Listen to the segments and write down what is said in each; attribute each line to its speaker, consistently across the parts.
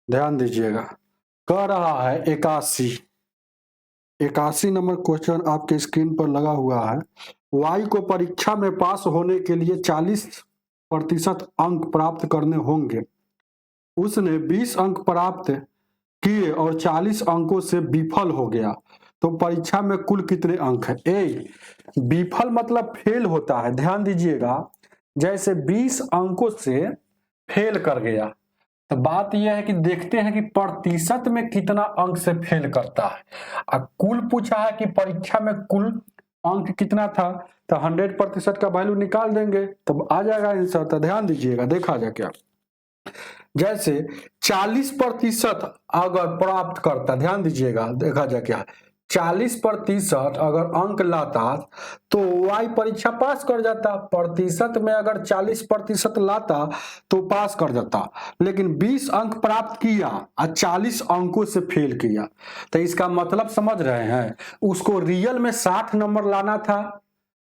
Speaker 1: ध्यान दीजिएगा, कह रहा है 81। 81 नंबर क्वेश्चन आपके स्क्रीन पर लगा हुआ है। y को परीक्षा में पास होने के लिए 40% अंक प्राप्त करने होंगे। उसने 20 अंक प्राप्त किए और 40 अंकों से विफल हो गया, तो परीक्षा में कुल कितने अंक है? ए, विफल मतलब फेल होता है। ध्यान दीजिएगा, जैसे 20 अंकों से फेल कर गया, तो बात यह है कि देखते हैं कि प्रतिशत में कितना अंक से फेल करता है। और कुल पूछा है कि परीक्षा में कुल अंक कितना था, तो 100% का वैल्यू निकाल देंगे तब आ जाएगा आंसर। तो ध्यान दीजिएगा, देखा जाए क्या, जैसे 40% अगर प्राप्त करता, ध्यान दीजिएगा, देखा जाए क्या, 40% अगर अंक लाता तो y परीक्षा पास कर जाता। प्रतिशत में अगर 40% लाता तो पास कर जाता, लेकिन 20 अंक प्राप्त किया और 40 अंकों से फेल किया, तो इसका मतलब समझ रहे हैं, उसको रियल में 60 नंबर लाना था।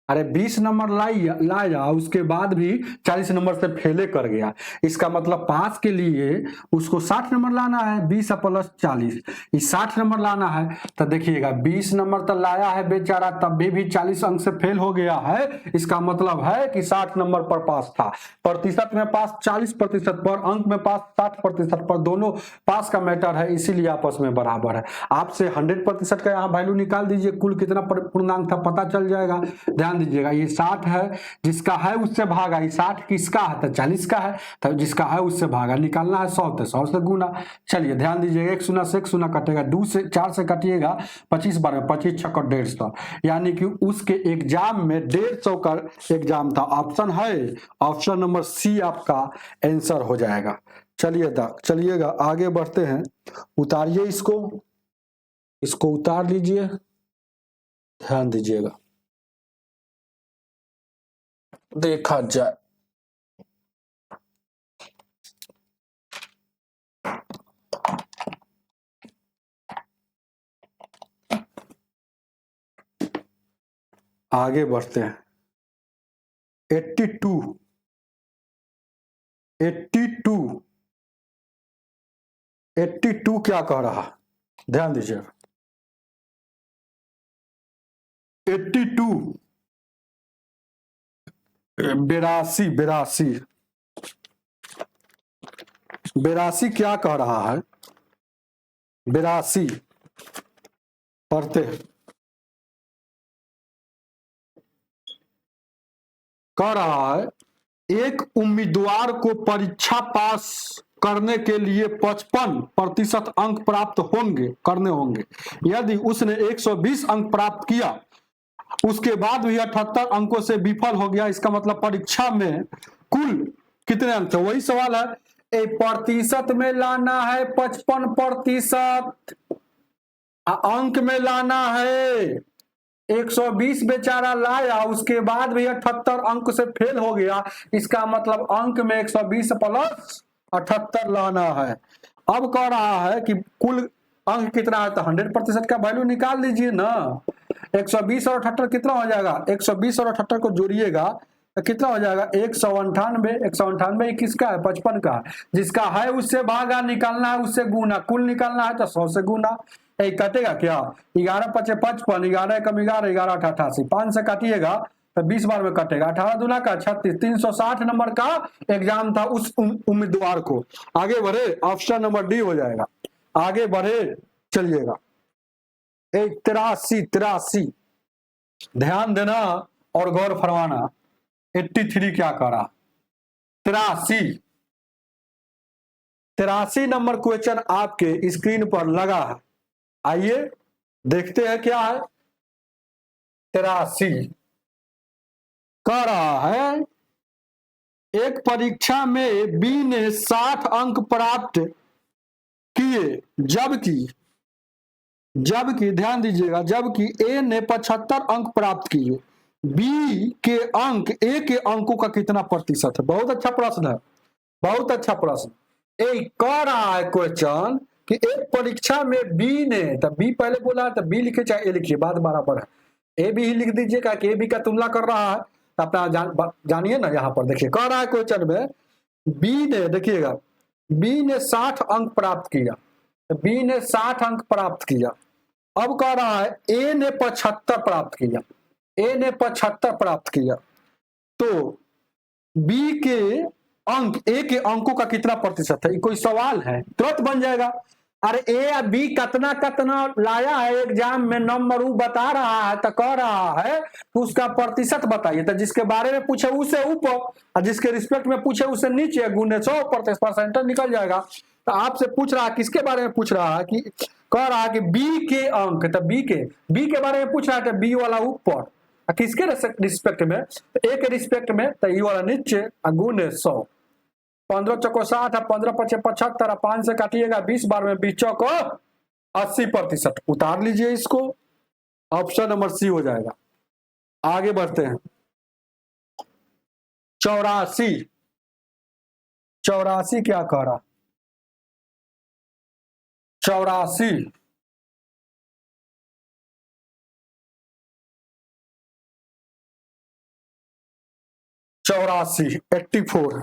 Speaker 1: अरे 20 नंबर लाया, उसके बाद भी 40 नंबर से फेले कर गया। इसका मतलब पास के लिए उसको 60 नंबर लाना है, 20 प्लस 40, इस 60 नंबर लाना है। तो देखिएगा 20 नंबर तो लाया है बेचारा, तब भी 40 अंक से फेल हो गया है। इसका मतलब है कि 60 नंबर पर पास था। प्रतिशत में पास 40% पर, अंक में पास 60% पर, दोनों पास का मैटर है, इसीलिए आपस में बराबर है। आपसे 100% का यहाँ वैल्यू निकाल दीजिए, कुल कितना पूर्णांक था पता चल जाएगा। ध्यान दीजिएगा, ये 60 है, जिसका है उससे भागा, ये 60 किसका है तो 40 का है, तो जिसका है उससे भागा, निकालना है 100 तो 100 से गुना। चलिए ध्यान दीजिएगा, 1 शून्य से 1 शून्य कटेगा, 2 से 4 से कटिएगा, 25 बार 25 छक्का 150, यानी कि उसके एग्जाम में 150 का एग्जाम था। ऑप्शन है, ऑप्शन नंबर सी आपका आंसर हो जाएगा। चलिएगा आगे बढ़ते हैं। उतारिए इसको उतार लीजिए, ध्यान दीजिएगा, देखा जाए। आगे बढ़ते हैं। 82 क्या कह रहा, ध्यान दीजिएगा। 82 82 क्या कह रहा है? 82 पढ़ते हैं, कह रहा है एक उम्मीदवार को परीक्षा पास करने के लिए 55% अंक प्राप्त करने होंगे। यदि उसने 120 अंक प्राप्त किया, उसके बाद भी 78 अंकों से विफल हो गया, इसका मतलब परीक्षा में कुल कितने अंक थे? वही सवाल है, प्रतिशत में लाना है 55%, अंक में लाना है 120 बेचारा लाया, उसके बाद भी 78 अंक से फेल हो गया, इसका मतलब अंक में 120 प्लस 78 लाना है। अब कह रहा है कि कुल अंक कितना है, तो 100% का वैल्यू निकाल लीजिए ना। 120 और 78 कितना हो जाएगा? 120 और 78 को जोड़िएगा तो कितना हो जाएगा? 198। 198 किसका है? 55 का। जिसका है उससे भागा, निकालना है उससे गुना, कुल निकालना है तो 100 से गुना। कटेगा क्या? 11 पचे 55, 11 कम 11, 11 88, 5 से काटिएगा तो 20 बार में कटेगा, 18 दूना का 36, 360 नंबर का एग्जाम था उस उम्मीदवार को। आगे बढ़े, ऑप्शन नंबर डी हो जाएगा। आगे बढ़े, चलिएगा। 83 ध्यान देना और गौर फरमाना। 83 क्या करा? 83 नंबर क्वेश्चन आपके स्क्रीन पर लगा है, आइए देखते हैं क्या है। 83 कह रहा है एक परीक्षा में बी ने 60 अंक प्राप्त किए, जबकि ध्यान दीजिएगा, जबकि ए ने 75 अंक प्राप्त किए। बी के अंक ए के अंकों का कितना प्रतिशत है? बहुत अच्छा प्रश्न है, बहुत अच्छा प्रश्न। कह रहा है क्वेश्चन कि एक परीक्षा में बी ने, तो बी पहले बोला है तो बी लिखे चाहे ए लिखिए, बात बराबर है। ए बी ही लिख दीजिएगा कि ए बी का तुलना कर रहा है, तो अपना जानिए ना। यहाँ पर देखिए, कह रहा है क्वेश्चन में बी ने, देखिएगा, बी ने 60 अंक प्राप्त किया, बी ने 60 अंक प्राप्त किया। अब कह रहा है ए ने 75 प्राप्त किया, ए ने 75 प्राप्त किया, तो बी के अंक, ए के अंकों का कितना प्रतिशत है? कोई सवाल है? तुरंत बन जाएगा। अरे ए या बी कितना कितना लाया है एग्जाम में, नंबर वो बता रहा है तो कह रहा है कि उसका प्रतिशत बताइए। तो जिसके बारे में पूछे उसे ऊपर और जिसके रिस्पेक्ट में पूछे उसे नीचे, गुने 100 परसेंट निकल जाएगा। तो आपसे पूछ रहा है, किसके बारे में पूछ रहा है? कि कह रहा है कि बी के अंक, तो बी के बारे में पूछ रहा है तो बी वाला ऊपर, किसके रिस्पेक्ट में? तो ए के रिस्पेक्ट में, तो ई वाला नीचे, गुने 100। 15 चौको 60 है, 15 पचे 75, 5 से काटिएगा 20 बार में 20 चौको 80%। उतार लीजिए इसको, ऑप्शन नंबर सी हो जाएगा। आगे बढ़ते हैं। 84, 84 क्या कह रहा? 84 84।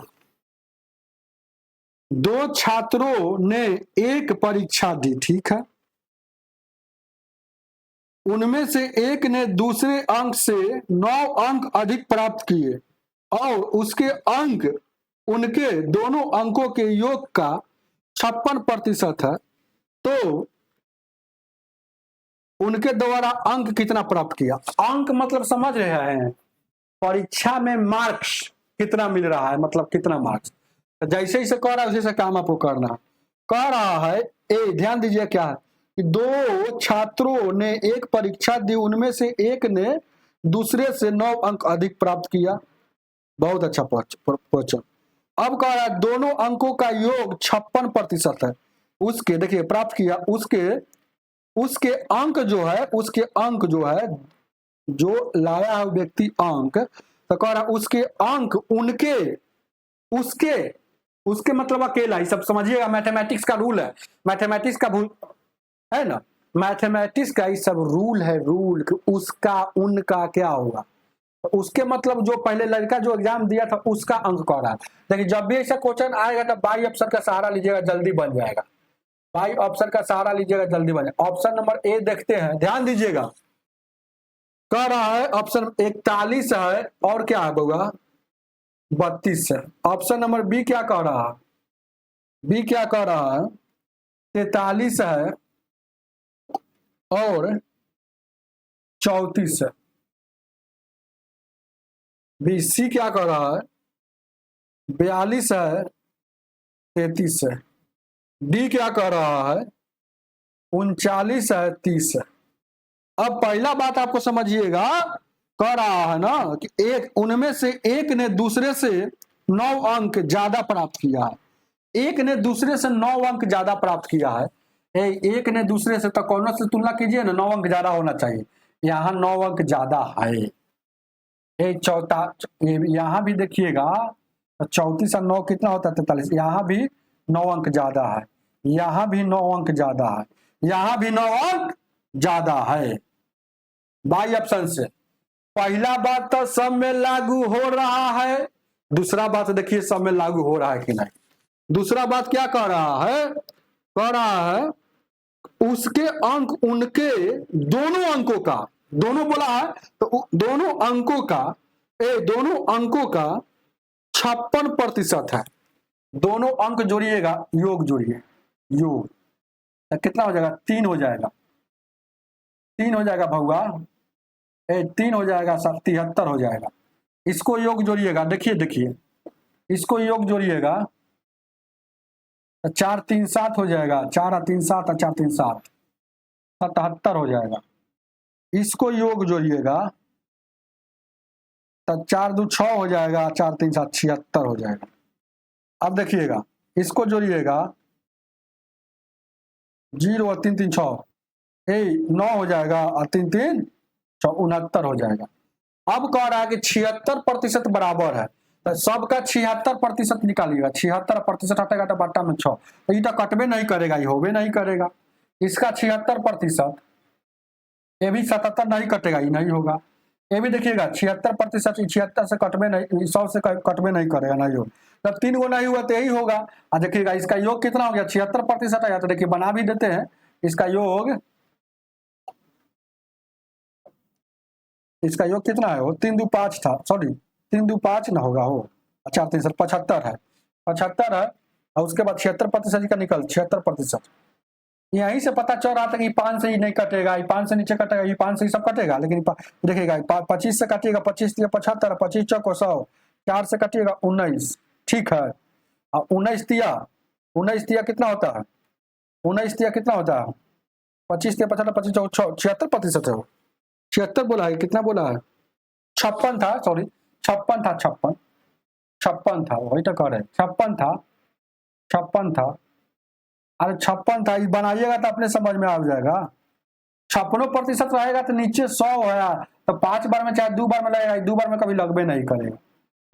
Speaker 1: दो छात्रों ने एक परीक्षा दी, ठीक है। उनमें से एक ने दूसरे अंक से 9 अंक अधिक प्राप्त किए और उसके अंक उनके दोनों अंकों के योग का 56% है, तो उनके द्वारा अंक कितना प्राप्त किया? अंक मतलब समझ रहे हैं, परीक्षा में मार्क्स कितना मिल रहा है, मतलब कितना मार्क्स। जैसे ही से कह रहा है उसी से काम आपको करना है। कह रहा है ए, ध्यान दीजिए क्या है कि दो छात्रों ने एक परीक्षा दी, उनमें से एक ने दूसरे से 9 अंक अधिक प्राप्त किया। बहुत अच्छा क्वेश्चन। अब कह रहा है दोनों अंकों का योग 56% है। उसके, देखिए प्राप्त किया, उसके अंक जो है जो लाया है व्यक्ति अंक, तो कह रहा उसके अंक उसके मतलब अकेला ही, सब समझिएगा। मैथमेटिक्स का रूल है, मैथमेटिक्स का भूल है ना, मैथमेटिक्स का ही सब रूल है, रूल कि उसका उनका क्या होगा। तो उसके मतलब जो पहले लड़का जो एग्जाम दिया था उसका अंक कह रहा है। लेकिन जब भी ऐसा क्वेश्चन आएगा तो बाई ऑप्शन का सहारा लीजिएगा, जल्दी बन जाएगा। बाई ऑप्शन का सहारा लीजिएगा, जल्दी बन जाएगा। ऑप्शन नंबर ए देखते हैं, ध्यान दीजिएगा। कह रहा है ऑप्शन 41 है और क्या है होगा 32 है। ऑप्शन नंबर बी क्या कह रहा है? बी क्या कह रहा है? 43 है और 34 है। बी सी क्या कह रहा है? 42 है, 33 है। डी क्या कह रहा है? 39 है, 30 है। अब पहला बात आपको समझिएगा, कह रहा है ना कि एक उनमें से एक ने दूसरे से 9 अंक ज्यादा प्राप्त किया है। एक ने दूसरे से 9 अंक ज्यादा प्राप्त किया है। एक ने दूसरे से, तो कौन से तुलना कीजिए ना, 9 अंक ज्यादा होना चाहिए। यहाँ 9 अंक ज्यादा है। यहाँ भी देखिएगा, 34 और 9 कितना होता है? 43। यहाँ भी 9 अंक ज्यादा है, यहाँ भी 9 अंक ज्यादा है, यहाँ भी 9 अंक ज्यादा है। बाई ऑप्शन से पहला बात तो सब में लागू हो रहा है, दूसरा बात देखिए सब में लागू हो रहा है कि नहीं। दूसरा बात क्या कह रहा है? कह रहा है उसके अंक उनके दोनों अंकों का, दोनों बोला है तो दोनों अंकों का 56% है। दोनों अंक जोड़िएगा, योग जोड़िए, योग तो कितना हो जाएगा? 3 हो जाएगा, 3 हो जाएगा भौआ, 3 हो जाएगा, 73 हो जाएगा। इसको योग जोड़िएगा, देखिए इसको योग जोड़िएगा, 4 3 7 हो जाएगा, 4 और 3 7 और 4 3 7, 77 हो जाएगा। इसको योग जोड़िएगा तो 4 2 6 हो जाएगा, 4 3 7 76 हो जाएगा। अब देखिएगा इसको जोड़िएगा, 0 और 3 3 6, 9 हो जाएगा और 3 3 6, 69 हो जाएगा। अब कह रहा है कि 76% बराबर है, तो सबका 76% निकालिएगा। 76% हटेगा तो बट्टा में 6, तो ये तो कटबे नहीं करेगा, ये होबे नहीं करेगा। इसका 76%, ये भी 77 नहीं कटेगा, ये नहीं होगा। ये भी देखिएगा 76%, 76 से कटवे नहीं, 100 से कटवे नहीं करेगा ना योग। जब 3 गो नहीं हुआ तो यही होगा। और देखिएगा इसका योग कितना हो गया, 76% आया। तो देखिए बना भी देते हैं इसका योग। इसका योग कितना है, वो 3 2 5 था, सॉरी 3 2 5 ना होगा हो, 4 3 75 है, 75 है। और उसके बाद 76% का निकल 76%। यहीं से पता चल रहा था कि 5 से ही नहीं कटेगा, 5 से नीचे कटेगा, 5 से ही सब कटेगा। लेकिन देखिएगा 25 से कटिएगा, 25 दिया 75, 25 चौको 100, 4 से कटिएगा 19, ठीक है। और 19 दिया कितना होता है, 19 दिया कितना होता है, 25 दिया 75, 25 चौको 76% है वो। 76 बोला है, कितना बोला है, 56 था, सॉरी 56 था, 56 था, वही तो कह रहे 56 था, 56 था। अरे 56 था, बनाइएगा तो अपने समझ में आ जाएगा। 56% रहेगा तो नीचे 100 है, तो 5 बार में चाहे 2 बार में लगेगा, 2 बार में कभी लगबे नहीं करेगा।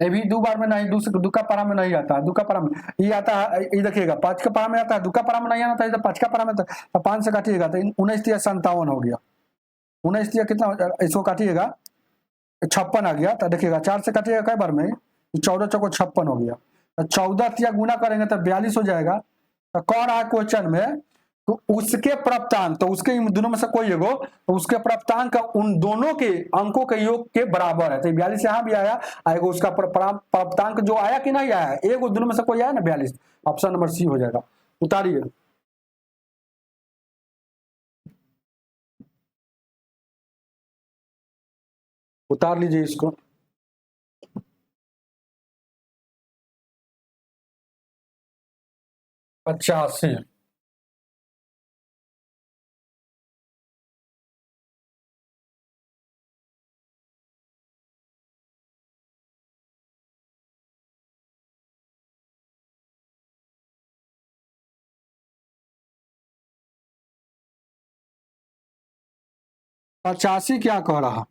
Speaker 1: ये भी 2 बार में नहीं, दुका पारा में नहीं आता, दुका पारा में ये आता है। ये देखिएगा 5 का पारा में आता है, दुका पारा में नहीं आता है, तो 5 का पारा में तो 5 से काटिएगा तो 19 या 57 हो गया। 19 या कितना, इसको काटिएगा 56 आ गया। तो देखिएगा 4 से काटिएगा कई बार में, 14 चौको 56 हो गया। तो 14 या गुना करेंगे तो 42 हो जाएगा। तो कौन रहा क्वेश्चन में, तो उसके प्राप्तांक, तो उसके दोनों में से कोई एगो, तो उसके प्राप्तांक उन दोनों के अंकों के योग के बराबर है। तो 42 यहाँ भी आया, आएगा उसका प्राप्तांक जो आया कि नहीं आया, एक दोनों में से कोई आया ना 42, ऑप्शन नंबर सी हो जाएगा। उतारिए, उतार लीजिए इसको। 85, पचासी क्या कह रहा,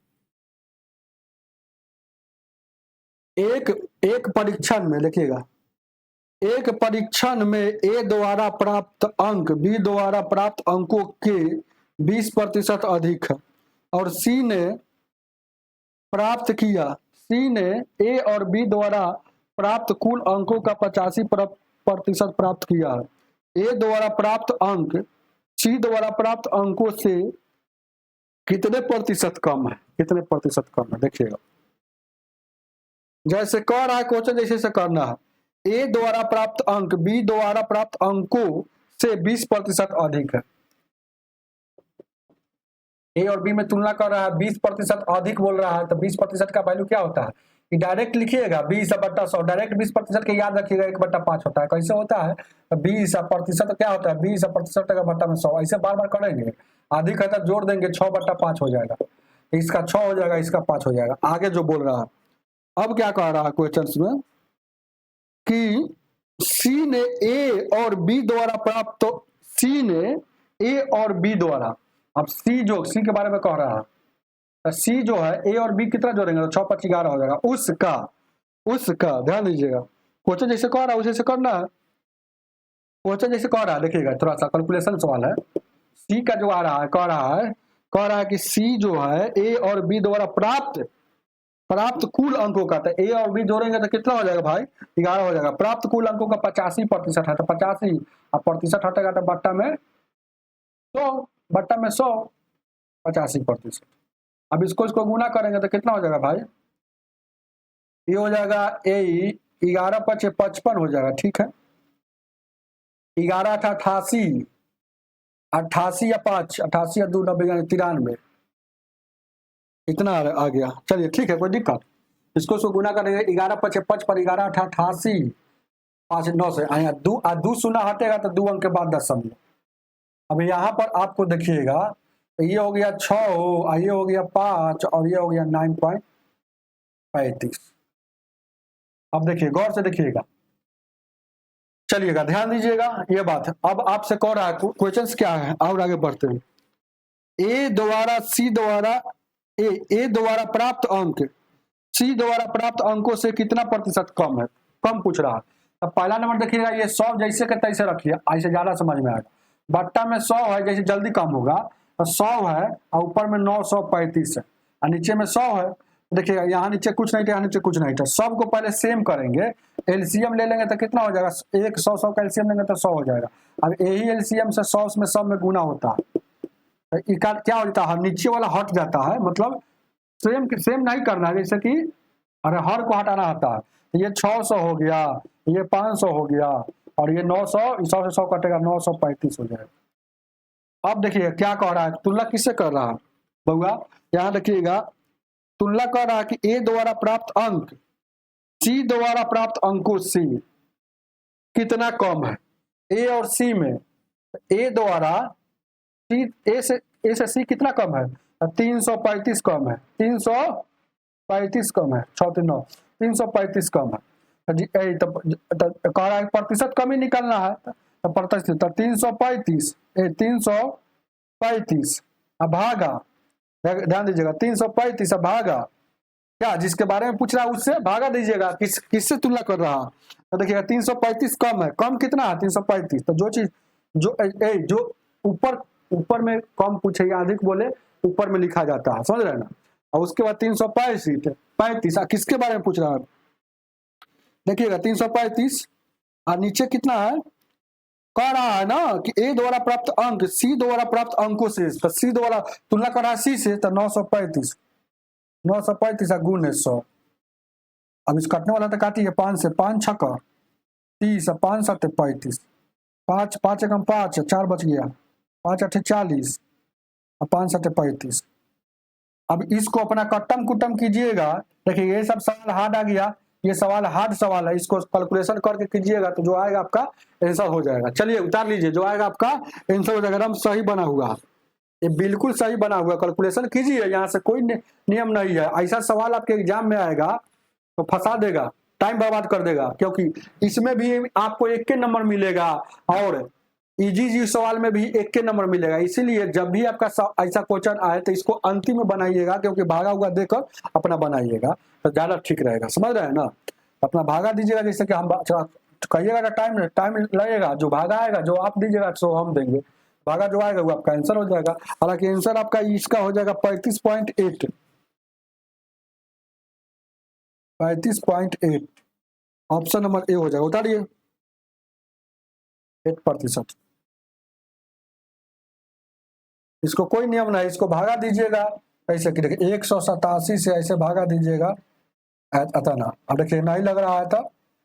Speaker 1: एक एक परीक्षण में देखिएगा, एक परीक्षण में ए द्वारा प्राप्त अंक बी द्वारा प्राप्त अंकों के 20% अधिक है, और सी ने प्राप्त किया, सी ने ए और बी द्वारा प्राप्त कुल अंकों का 85% प्राप्त किया है। ए द्वारा प्राप्त अंक सी द्वारा प्राप्त अंकों से कितने प्रतिशत कम है, कितने प्रतिशत कम है, देखिएगा। जैसे कह रहा है क्वेश्चन, जैसे से करना है। ए द्वारा प्राप्त अंक बी द्वारा प्राप्त अंकों से 20% अधिक है। ए और बी में तुलना कर रहा है, 20% अधिक बोल रहा है। तो 20% का वैल्यू क्या होता है, कि डायरेक्ट लिखिएगा 20/100, डायरेक्ट 20% के याद रखिएगा 1/5 होता है। कैसे होता है, तो 20% क्या होता है, 20% का बट्टा में 100, ऐसे बार बार करेंगे। अधिक है तो जोड़ देंगे, 6/5 हो जाएगा, इसका 6 हो जाएगा, इसका 5 हो जाएगा। आगे जो बोल रहा है, अब क्या कह रहा है क्वेश्चन में, कि सी ने ए और बी द्वारा प्राप्त, तो सी ने ए और बी द्वारा, अब सी के बारे में कह रहा है, तो सी जो है ए और बी कितना जोड़ेंगे, तो 6 5 11 हो जाएगा। उसका ध्यान दीजिएगा, क्वेश्चन जैसे कह रहा है उसे करना है। क्वेश्चन जैसे कह रहा है, देखिएगा थोड़ा सा कैलकुलेशन सवाल है। सी का जो आ रहा है, कह रहा है कि सी जो है ए और बी द्वारा प्राप्त कुल अंकों का, तो ए और बी जोड़ेंगे तो कितना हो जाएगा भाई, 11 हो जाएगा। प्राप्त कुल अंकों का 85% है, तो 85 और प्रतिशत हटेगा तो बट्टा में 100, 85%। अब इसको गुना करेंगे तो कितना हो जाएगा भाई, ये हो जाएगा 11 5 55 हो जाएगा, ठीक है। 11 था 88, 88 या 5, 88 या 2 90 यानी 93, इतना आ गया। चलिए ठीक है, कोई दिक्कत, इसको गुना करेंगे 11 5 55, 11 8 88, 5 9 से आया 2 शून्य हटेगा तो 2 अंक के बाद 10 समझो। अब यहाँ पर आपको देखिएगा, ये हो गया 6, ये हो गया 5, और ये हो गया 9.35। अब देखिए गौर से देखिएगा, चलिएगा ध्यान दीजिएगा ये बात। अब आपसे कह रहा है क्वेश्चंस क्या है, और आगे बढ़ते हैं। ए द्वारा सी द्वारा ए द्वारा प्राप्त अंक सी द्वारा प्राप्त अंकों से कितना प्रतिशत कम है, कम पूछ रहा है। तो पहला नंबर देखिएगा, ये 100 जैसे के तैसे रखिए, ऐसे ज्यादा समझ में आएगा। बट्टा में 100 है, जैसे जल्दी कम होगा, तो 100 है और ऊपर में 935 है, और नीचे में 100 है। देखिएगा यहाँ नीचे कुछ नहीं था, यहाँ नीचे कुछ नहीं था, सबको पहले सेम करेंगे, एलसीएम ले लेंगे तो कितना हो जाएगा, एक 100 का एलसीएम लेंगे तो 100 हो जाएगा। अब यही एलसीएम से 100 में सब में गुना होता है, तो क्या हो जाता है, नीचे वाला हट जाता है, मतलब सेम सेम नहीं करना है, जैसे कि अरे हर को हटाना आता है, तो ये 600 हो गया, ये 500 हो गया, और ये 900, 100 से 100 कटेगा, 935 हो जाएगा। अब देखिए क्या कह रहा है, तुलना किससे कर रहा है बउआ, यहाँ देखिएगा तुलना कर रहा है कि ए द्वारा प्राप्त अंक सी द्वारा प्राप्त अंकों से कितना कम है, ए और सी में। ए द्वारा सी, ए से सी कितना कम है, 335 कम है, 335 कम है, 639 335 कम है जी। कह रहा है प्रतिशत कम ही निकलना है, तो प्रतिशत 335 335 भागा, ध्यान दीजिएगा 335 भागा क्या, जिसके बारे में पूछ रहा है उससे भागा दीजिएगा, किससे तुलना कर रहा है, तो देखिएगा 335 कम है, कम कितना है 335, तो जो चीज जो ऊपर में कम पूछे या अधिक बोले ऊपर में लिखा जाता है, समझ रहे हैं ना। और उसके बाद 335 किसके बारे में पूछ रहा है, देखिएगा 335 और नीचे कितना है, कह रहा है ना कि ए द्वारा प्राप्त अंक सी द्वारा प्राप्त अंकों से, तो सी द्वारा तुलना कर रहा है सी से, तो 935 गुण है 100। अब इस कटने वाला तो काटिए, 5 से 5 छक्का 30, 5 7 35, 5 5 एकम 5, 4 बच गया, 5 8 40 और 5 7 35। अब इसको अपना कट्टम कुट्टम कीजिएगा, देखिए ये सब सवाल हार्ड आ गया, ये सवाल हार्ड सवाल है, इसको कैलकुलेशन करके कीजिएगा तो जो आएगा आपका आंसर हो जाएगा। चलिए उतार लीजिए, जो आएगा आपका आंसर हो जाएगा, एकदम सही बना हुआ, ये बिल्कुल सही बना हुआ, कैलकुलेशन कीजिए, यहाँ से कोई नियम नहीं है। ऐसा सवाल आपके एग्जाम में आएगा तो फंसा देगा, टाइम बर्बाद कर देगा, क्योंकि इसमें भी आपको 1 के नंबर मिलेगा और इजी सवाल में भी 1 के नंबर मिलेगा। इसीलिए जब भी आपका ऐसा क्वेश्चन आए तो इसको अंतिम में बनाइएगा, क्योंकि भागा हुआ देकर अपना बनाइएगा तो ज्यादा ठीक रहेगा, समझ रहे हैं ना। अपना भागा दीजिएगा, जैसे कि हम कहिएगा टाइम लगेगा, जो भागा आएगा जो आप दीजिएगा सो हम देंगे, भागा जो आएगा वो आपका आंसर हो जाएगा। हालांकि आंसर आपका इसका हो जाएगा 35.8, 35.8 ऑप्शन नंबर ए हो जाएगा, उतारिए 8%। इसको कोई नियम नहीं, इसको भागा दीजिएगा ऐसे कि देखिए 187 से ऐसे भागा दीजिएगा अतना। अब देखिए नहीं लग रहा है तो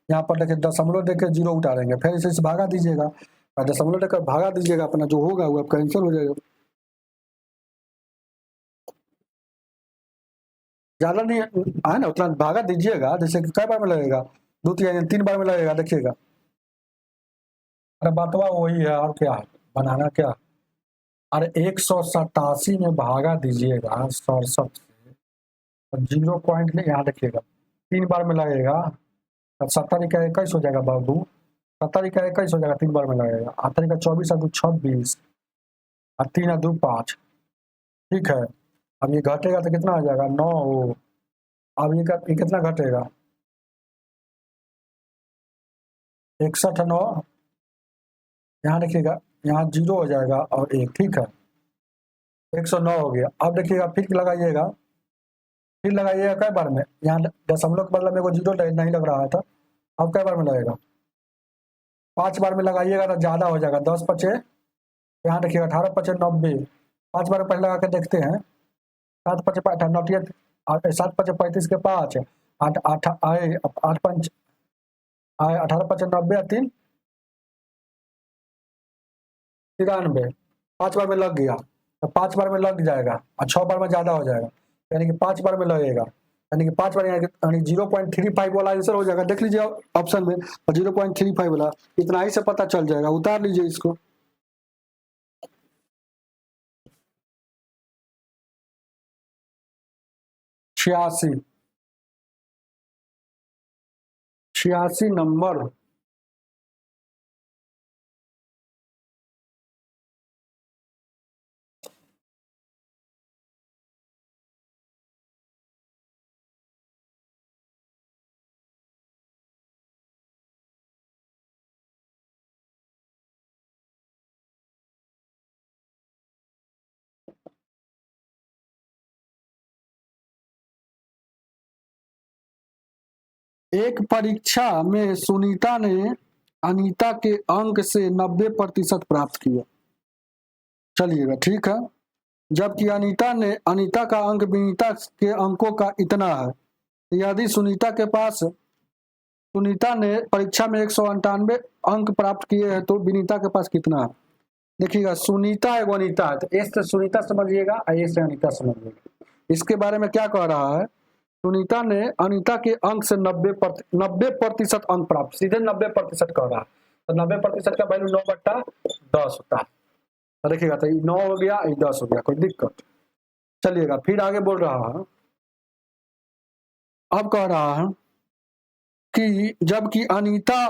Speaker 1: यहाँ पर देखिए दशमलव देकर 0 उतारेंगे, फिर इसे भागा दीजिएगा और दशमलव देकर भागा दीजिएगा, अपना जो होगा वो आपका आंसर हो जाएगा। ज्यादा नहीं है ना, उतना भागा दीजिएगा, जैसे कि कई बार में लगेगा, 2 3 बार में लगेगा, देखिएगा। अरे बातवा वही है, और क्या है बनाना क्या। अरे 187 में भागा दीजिएगा 67 से, 0 पॉइंट नहीं, यहाँ देखिएगा 3 बार में लगेगा, अब 70 का 21 हो जाएगा बाबू, 70 का 21 हो जाएगा, 3 बार में लगेगा, 8 का 24 और 2 26 और 3 और 2 5, ठीक है। अब ये घटेगा तो कितना आ जाएगा 9, अब ये कितना घटेगा 61 9, यहाँ देखिएगा यहाँ 0 हो जाएगा और 1, ठीक है 109 हो गया। अब देखिएगा फिर लगाइएगा, फिर लगाइएगा कई बार में, यहाँ दशमलव के बदला मेरे को 0 नहीं लग रहा था, अब कई बार में लगेगा 5 बार में लगाइएगा तो ज्यादा हो जाएगा, 10 पचे, यहाँ देखिएगा 18 पचे 90, 5 बार पहले लगा के देखते हैं, 7 पचे 98, 7 पचे 35 के 5, 8 8 आए 8 5 आए 18 पचे 90 3 93, 5 बार में लग गया, तो 5 बार में लग जाएगा और 6 बार में ज्यादा हो जाएगा, यानी कि 5 बार में लगेगा, यानी कि 5 बार यानी 0.35 वाला आंसर हो जाएगा। देख लीजिए ऑप्शन में, और 0.35 वाला इतना ही से पता चल जाएगा, उतार लीजिए इसको। छियासी 86 नंबर एक परीक्षा में सुनीता ने अनीता के अंक से 90% प्राप्त किया। चलिएगा, ठीक है। जबकि अनीता का अंक विनीता के अंकों का इतना है। यदि सुनीता ने परीक्षा में 198 अंक प्राप्त किए हैं तो विनीता के पास कितना है? देखिएगा, सुनीता है अनीता है, तो एस से सुनीता समझिएगा और ए से अनीता समझिएगा। इसके बारे में क्या कह रहा है? सुनीता ने अनीता के अंक से 90% अंक प्राप्त, सीधे 90% कह रहा है। तो 90% का वैल्यू 9/10 होता है। तो देखिएगा, तो 9 हो गया, 10 हो गया, कोई दिक्कत? चलिएगा, फिर आगे बोल रहा है। अब कह रहा है कि जबकि अनीता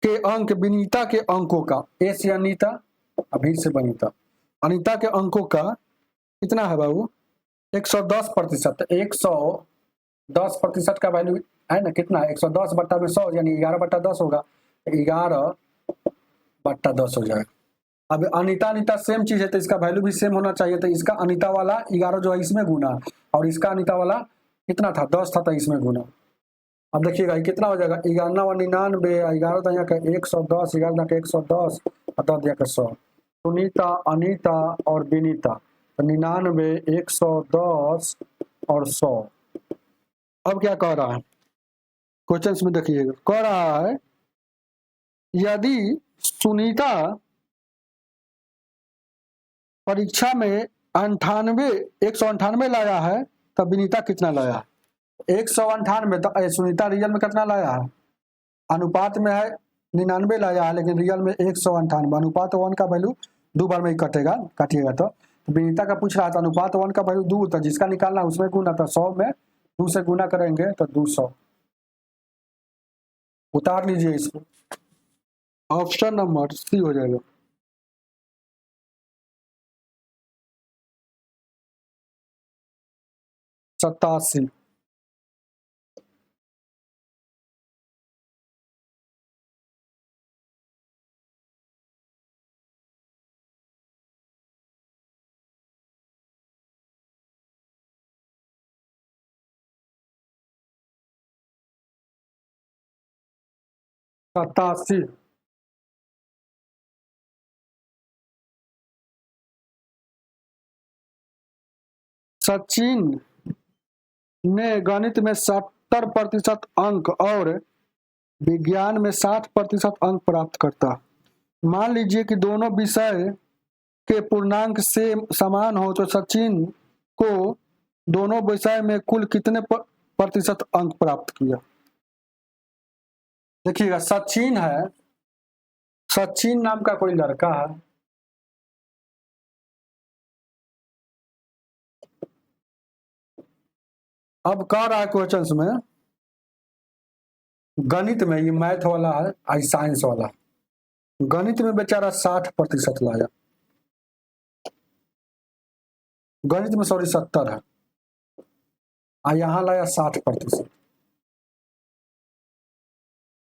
Speaker 1: के अंक विनीता के अंकों का, ए से अनीता, अभी से वनीता, अनीता के अंकों का कितना है बाबू? 110%। 110% का वैल्यू है ना, कितना? 110/100 यानी 11/10 होगा। 11/10 हो जाएगा। अब अनीता सेम चीज है तो इसका वैल्यू भी सेम होना चाहिए। तो इसका अनीता वाला 11 जो है इसमें गुना, और इसका अनीता वाला कितना था? 10 था, तो इसमें गुना। अब देखिएगा ये कितना हो जाएगा? 99, 11 यहाँ का 110, 11 का 110 और 10 दिया का 100। सुनीता, अनीता और विनीता, तो 99, 110 और 100। अब क्या कह रहा है क्वेश्चन में? देखिएगा, कह रहा है यदि सुनीता परीक्षा में 198 लाया है तब विनीता कितना लाया है? 198, तो सुनीता रियल में कितना लाया है? अनुपात में है 99 लाया है, लेकिन रियल में 198। अनुपात 1 का वैल्यू 2 बार में ही काटिएगा। तो विनीता का पूछ रहा था अनुपात 1 का वैल्यू 2, तो जिसका निकालना उसमें गुना, तो 100 में 2 से गुना करेंगे तो 200। उतार लीजिए इसको, ऑप्शन नंबर सी हो जाएगा। सतासी। सचिन ने गणित में 70% अंक और विज्ञान में 60% अंक प्राप्त करता। मान लीजिए कि दोनों विषय के पूर्णांक से समान हो तो सचिन को दोनों विषय में कुल कितने प्रतिशत अंक प्राप्त किया? देखिएगा, सचिन है, सचिन नाम का कोई लड़का है। अब कह रहा है क्वेश्चन में, गणित में, ये मैथ वाला है, आई साइंस वाला, गणित में बेचारा 60% लाया। गणित में सॉरी 70 है, यहाँ लाया 60%।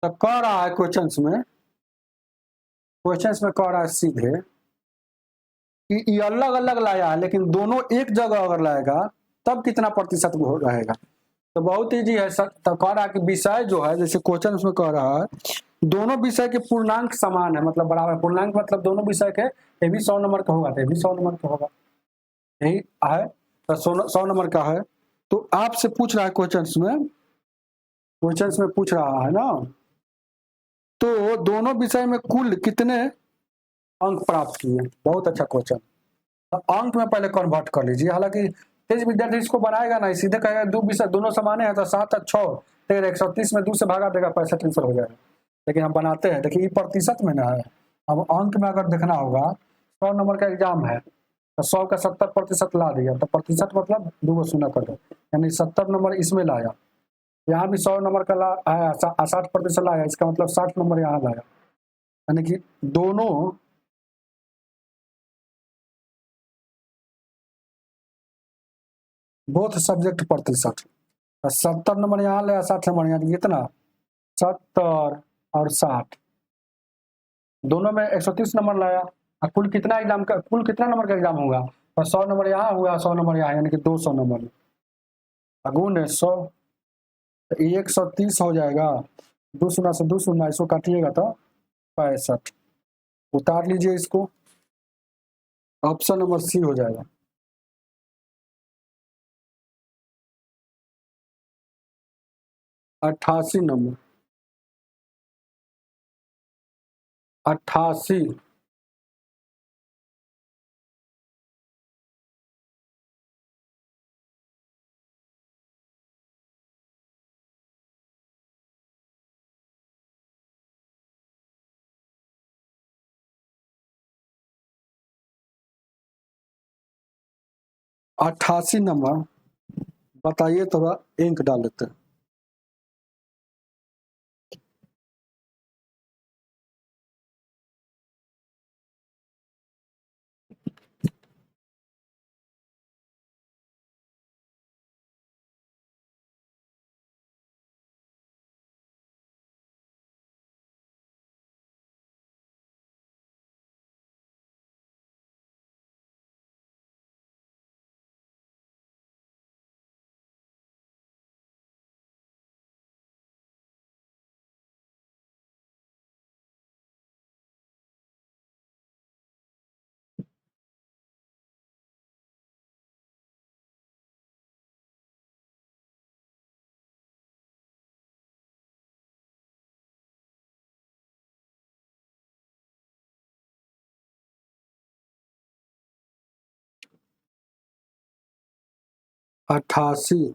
Speaker 1: तो कह रहा है क्वेश्चन में कह रहा है सीधे कि ये अलग अलग लाया है, लेकिन दोनों एक जगह अगर लाएगा तब कितना प्रतिशत रहेगा? तो बहुत ईजी है। तो कह रहा है कि विषय जो है, जैसे क्वेश्चन उसमें कह रहा है दोनों विषय के पूर्णांक समान है, मतलब बराबर। पूर्णांक मतलब दोनों विषय के, ये भी 100 नंबर का होगा, तो ये भी 100 नंबर का होगा, यही है। तो 100 नंबर का है। तो आपसे पूछ रहा है क्वेश्चन में पूछ रहा है ना, तो दोनों विषय में कुल कितने अंक प्राप्त किए? बहुत अच्छा क्वेश्चन। तो अंक में पहले कन्वर्ट कर लीजिए। हालांकि तेज विद्यार्थी इसको बनाएगा ना, सीधे कहेगा दो विषय दोनों समान है तो 7 और 6, फिर 130 में 2 से भागा देगा, 65 आंसर हो जाएगा। लेकिन हम बनाते हैं, देखिए ये प्रतिशत में ना है। अब अंक में अगर देखना होगा, 100 नंबर का एग्जाम है तो 100 का 70% ला दिया, तो प्रतिशत मतलब 2 शून्य कर दो, यानी 70 नंबर इसमें लाया। यहाँ भी 100 नंबर का आया, 60% लाया, इसका मतलब 60 नंबर यहाँ लाया, यानी कि दोनों बोथ सब्जेक्ट प्रतिशत। 70 नंबर यहाँ लाया, 60 नंबर यहाँ, कितना? 70 और 60 दोनों में 130 नंबर लाया। और कुल कितना नंबर का एग्जाम होगा? तो 100 नंबर यहाँ हुआ, 100 नंबर यहाँ, यानी कि 200 नंबर। गुण है 100। तो 130 हो जाएगा। 2 शून्य से 2 शून्य, इसको काटिएगा तो 65। उतार लीजिए इसको, ऑप्शन नंबर सी हो जाएगा। 88 नंबर, 88। 88 नंबर बताइए, थोड़ा इंक डाल लेते हैं। अट्ठासी।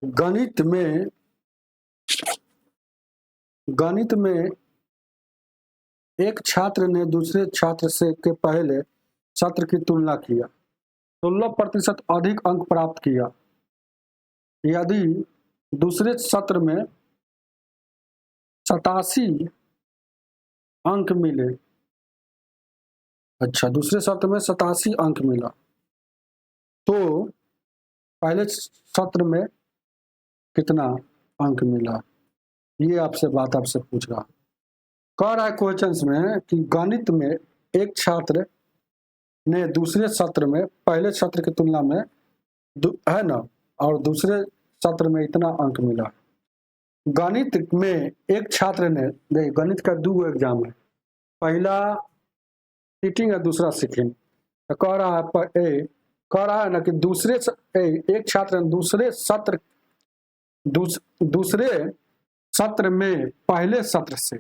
Speaker 1: गणित में गणित में एक छात्र ने दूसरे छात्र से के पहले सत्र की तुलना किया, 16% अधिक अंक प्राप्त किया। यदि दूसरे सत्र में 87 अंक मिले, अच्छा दूसरे सत्र में 87 अंक मिला, तो पहले सत्र में कितना अंक मिला? ये आपसे पूछ रहा। कह रहा है क्वेश्चंस में कि गणित में एक छात्र ने दूसरे सत्र में पहले सत्र की तुलना में है ना, और दूसरे सत्र में इतना अंक मिला। गणित में एक छात्र ने, देखिए गणित का 2 एग्जाम है, पहला सीटिंग है, दूसरा सीटिंग। तो कह रहा है ना कि एक छात्र ने दूसरे सत्र में पहले सत्र से,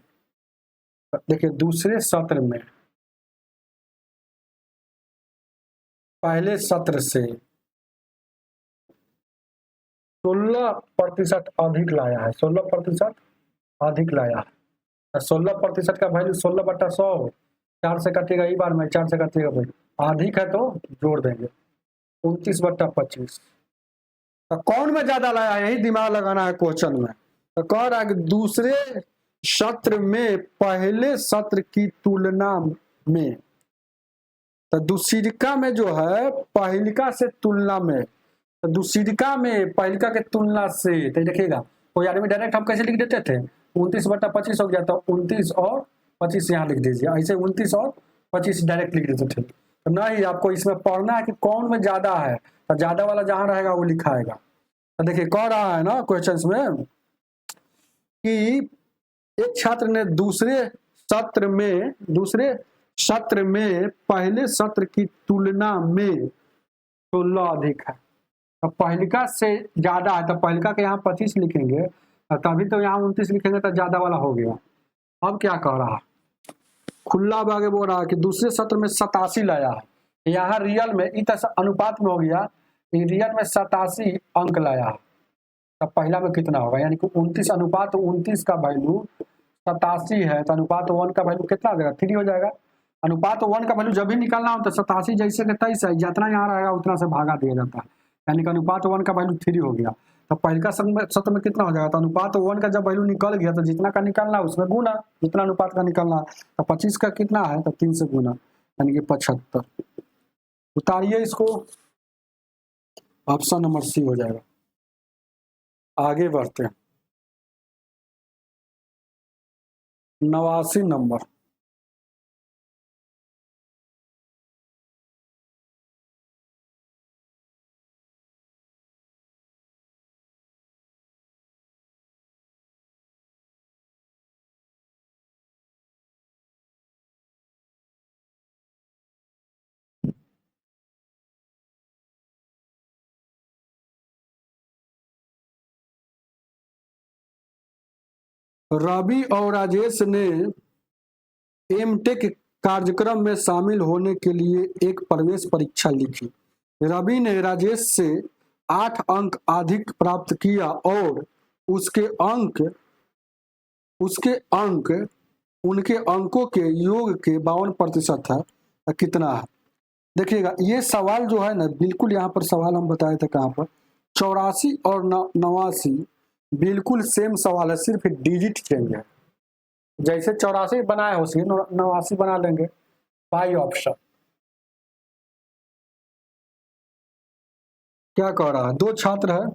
Speaker 1: देखिए दूसरे सत्र में पहले सत्र से 16% अधिक लाया है, 16% अधिक लाया है। 16% का वैल्यू 16/100, 4 से कटेगा, ई बार में 4 से कटेगा भाई, अधिक है तो जोड़ देंगे 29/25। तो कौन में ज्यादा लाया है, यही दिमाग लगाना है क्वेश्चन में। तो कह रहा है कि दूसरे सत्र में पहले सत्र की तुलना में, तो दूसरिका में जो है पहलिका से तुलना में, तो दूसरिका में पहलिका के तुलना से, तो देखिएगा कोई आदमी डायरेक्ट हम कैसे लिख देते थे, 29/25 हो गया, तो 29 और 25 यहाँ लिख दीजिए, ऐसे 29 और 25 डायरेक्ट लिख देते थे। तो नहीं, आपको इसमें पढ़ना है कि कौन में ज्यादा है, तो ज्यादा वाला जहां रहेगा वो लिखाएगा। तो देखिए कह रहा है ना क्वेश्चंस में कि एक छात्र ने दूसरे सत्र में पहले सत्र की तुलना में 16 अधिक है, तो पहलिका से ज्यादा है, तो पहलिका के यहाँ 25 लिखेंगे, तभी तो यहाँ 29 लिखेंगे, तो ज्यादा वाला हो गया। अब क्या कह रहा है, खुला आगे बोल रहा है कि दूसरे सत्र में 87 लाया है, यहाँ रियल में इस अनुपात में हो गया, रियल में 87 अंक लाया है, तब पहला में कितना होगा, यानी कि 29/29 का वैल्यू 87 है, तो अनुपात 1 का वैल्यू कितना हो जाएगा, 3 हो जाएगा। अनुपात 1 का वैल्यू जब भी निकालना हो तो 87 जैसे के तैसे जितना यहाँ रहेगा उतना से भागा दिया जाता है, यानी कि अनुपात 1 का वैल्यू 3 हो गया। तो पहले सत्र में कितना हो जाएगा, तो अनुपात 1 का जब वैल्यू निकल गया तो जितना का निकालना है उसमें गुना, जितना अनुपात का निकालना है, तो 25 का कितना है, तो 3 से गुना, यानी कि 75। उतारिए इसको, ऑप्शन नंबर सी हो जाएगा। आगे बढ़ते हैं। 89 नंबर, रवि और राजेश ने एमटेक कार्यक्रम में शामिल होने के लिए एक प्रवेश परीक्षा लिखी। रवि ने राजेश से 8 अंक अधिक प्राप्त किया और उसके अंक उनके अंकों के योग के 52% है। कितना है? देखिएगा, ये सवाल जो है ना, बिल्कुल यहाँ पर सवाल हम बताए थे कहाँ पर, 84 और 89 बिल्कुल सेम सवाल है, सिर्फ डिजिट चेंज है। जैसे 84 बनाए हो उसी 89 बना लेंगे, बाई ऑप्शन। क्या कह रहा है? 2 छात्र है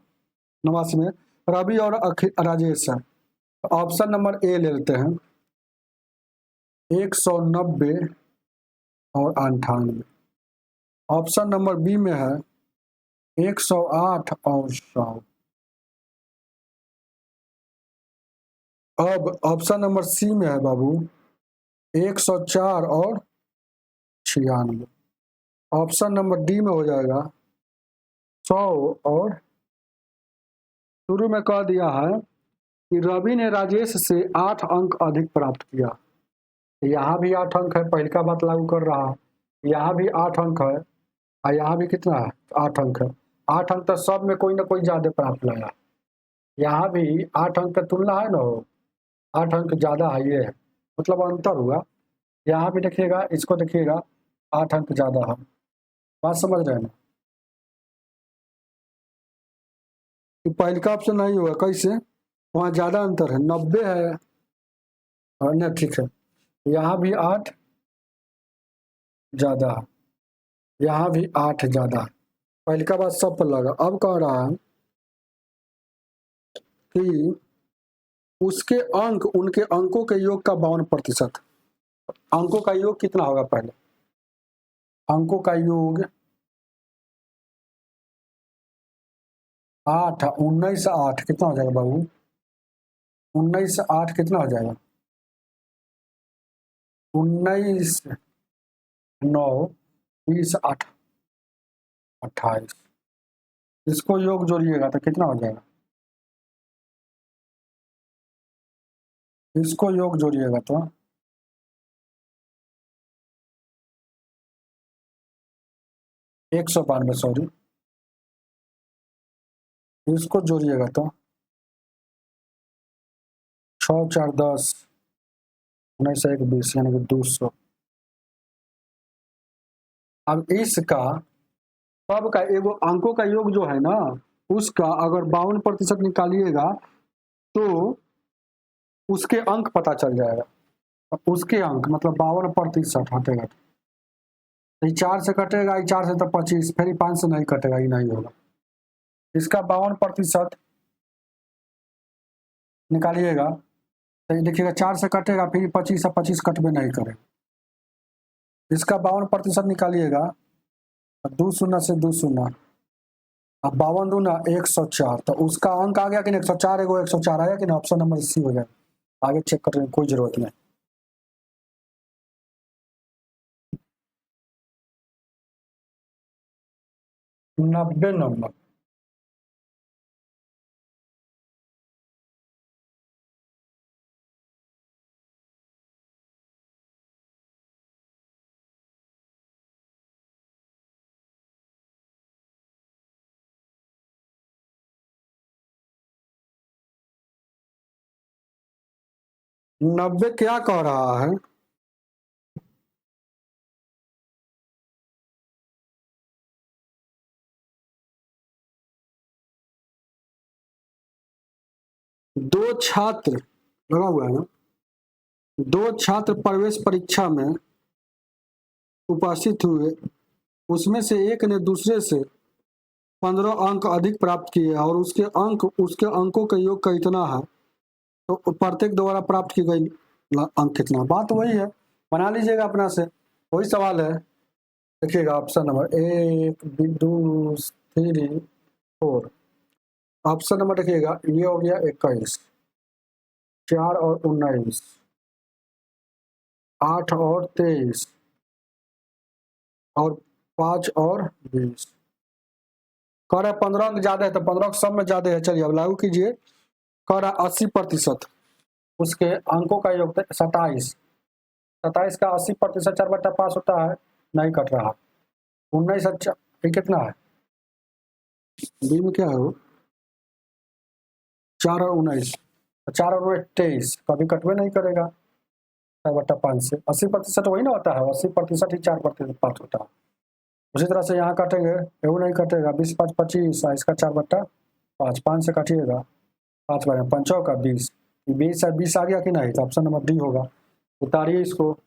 Speaker 1: 89 में, रवि और राजेश है। ऑप्शन नंबर ए ले लेते हैं, 190 और 98। ऑप्शन नंबर बी में है 108 और 100। अब ऑप्शन नंबर सी में है बाबू 104 और 96। ऑप्शन नंबर डी में हो जाएगा 100 और, शुरू में कह दिया है कि रवि ने राजेश से 8 अंक अधिक प्राप्त किया। यहाँ भी 8 अंक है, पहले का बात लागू कर रहा है। यहाँ भी 8 अंक है और यहाँ भी कितना है? 8 अंक है। 8 अंक तो सब में कोई ना कोई ज्यादा प्राप्त लगा। यहाँ भी 8 अंक का तुलना है ना, 8 अंक ज्यादा है, ये है मतलब अंतर हुआ। यहाँ भी देखिएगा, इसको देखिएगा, 8 अंक ज्यादा है। बात समझ रहे हैं ना? तो पहले का ऑप्शन नहीं होगा, कैसे? वहाँ ज्यादा अंतर है, 90 है और नहीं, ठीक है। यहाँ भी 8 ज्यादा है, यहाँ भी 8 ज्यादा है। पहले का बात सब पर लगा। अब कह रहा है कि उसके अंक उनके अंकों के योग का 52%। अंकों का योग कितना होगा? पहले अंकों का योग 8, 19 8 कितना हो जाएगा बाबू? 19 8 कितना हो जाएगा? 19 9 20 8 28। इसको योग जोड़िएगा तो कितना हो जाएगा? इसको योग जोड़िएगा तो 192, सॉरी, इसको जोड़िएगा तो 6 4 10, 19 1 20, यानी कि 200। अब इसका सब का एगो अंकों का योग जो है ना, उसका अगर 52% निकालिएगा तो उसके अंक पता चल जाएगा। उसके अंक मतलब 52% हटेगा, तो 4 से कटेगा, 4 से तो 25, फिर 5 से नहीं कटेगा, ये नहीं होगा। इसका 52% निकालिएगा तो देखिएगा 4 से कटेगा, फिर 25 से 25 कटबे नहीं करेगा। इसका 52% निकालिएगा, 2 शून्य से 2 शून्य, अब 52 दूना 104, तो उसका अंक आ गया कि नहीं? 104, एगो 104 आया कि नहीं? ऑप्शन नंबर सी हो जाएगा। आगे चेक करने की कोई जरूरत नहीं। 90 नंबर। नब्बे क्या कह रहा है? दो छात्र लगा हुआ है ना, 2 छात्र प्रवेश परीक्षा में उपस्थित हुए, उसमें से एक ने दूसरे से 15 अंक अधिक प्राप्त किए और उसके अंकों का योग का इतना है, तो प्रत्येक द्वारा प्राप्त की गई अंक कितना? बात वही है, बना लीजिएगा अपना से, वही सवाल है। देखिएगा ऑप्शन नंबर 1 2 3 4। ऑप्शन नंबर देखिएगा, ये हो गया 21, 4 और 19, 8 और 23 और 5 और 20। कह रहा है 15 अंक ज्यादा है, तो 15 सब में ज्यादा है। चलिए अब लागू कीजिए। कह रहा 80%, उसके अंकों का योग 27। 27 का 80% 4/5 होता है, नहीं कट रहा। 19 अच्छा, ये कितना है बी में, क्या है वो 4 और 19, 4 और 19 23, कभी कटवे नहीं करेगा 4/5 से। 80% वही ना होता है, 80% ही 4/5 होता है। उसी तरह से यहाँ काटेंगे, वो नहीं कटेगा, 20 5 25, इसका 4/5, 5 से काटिएगा, 5 बार 5 का 20, 20 आ गया कि नहीं, तो ऑप्शन नंबर डी होगा। उतारिए इसको।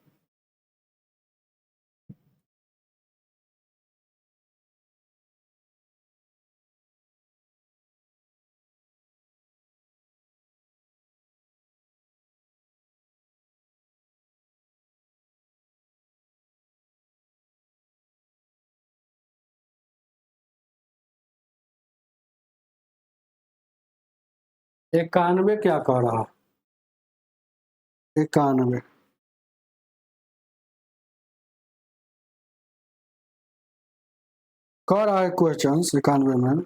Speaker 1: इक्यानवे क्या कह रहा, 91 कह रहा है क्वेश्चन 91 में,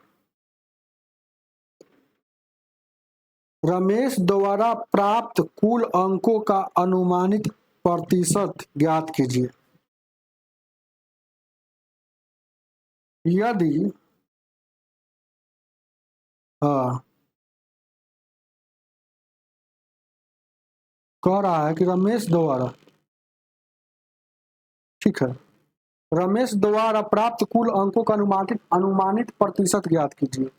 Speaker 1: रमेश द्वारा प्राप्त कुल अंकों का अनुमानित प्रतिशत ज्ञात कीजिए। यदि हाँ, कह रहा है कि रमेश द्वारा, ठीक है, रमेश द्वारा प्राप्त कुल अंकों का अनुमानित प्रतिशत ज्ञात कीजिए,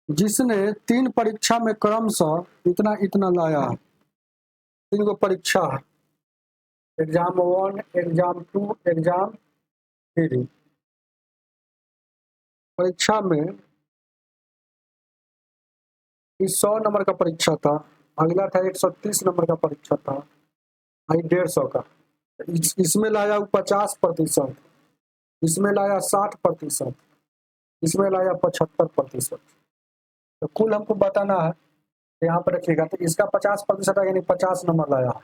Speaker 1: जिसने 3 परीक्षा में क्रमशः इतना इतना लाया है। 3 को परीक्षा है, एग्जाम 1, एग्जाम 2, एग्जाम 3। परीक्षा में इस 100 नंबर का परीक्षा था, अगला था 130 नंबर का परीक्षा था, 150 का। इसमें लाया 50%, इसमें लाया 60%, इसमें लाया 75%। तो कुल हमको बताना है, यहाँ पर रखिएगा, तो इसका 50% है, यानी 50 नंबर लाया।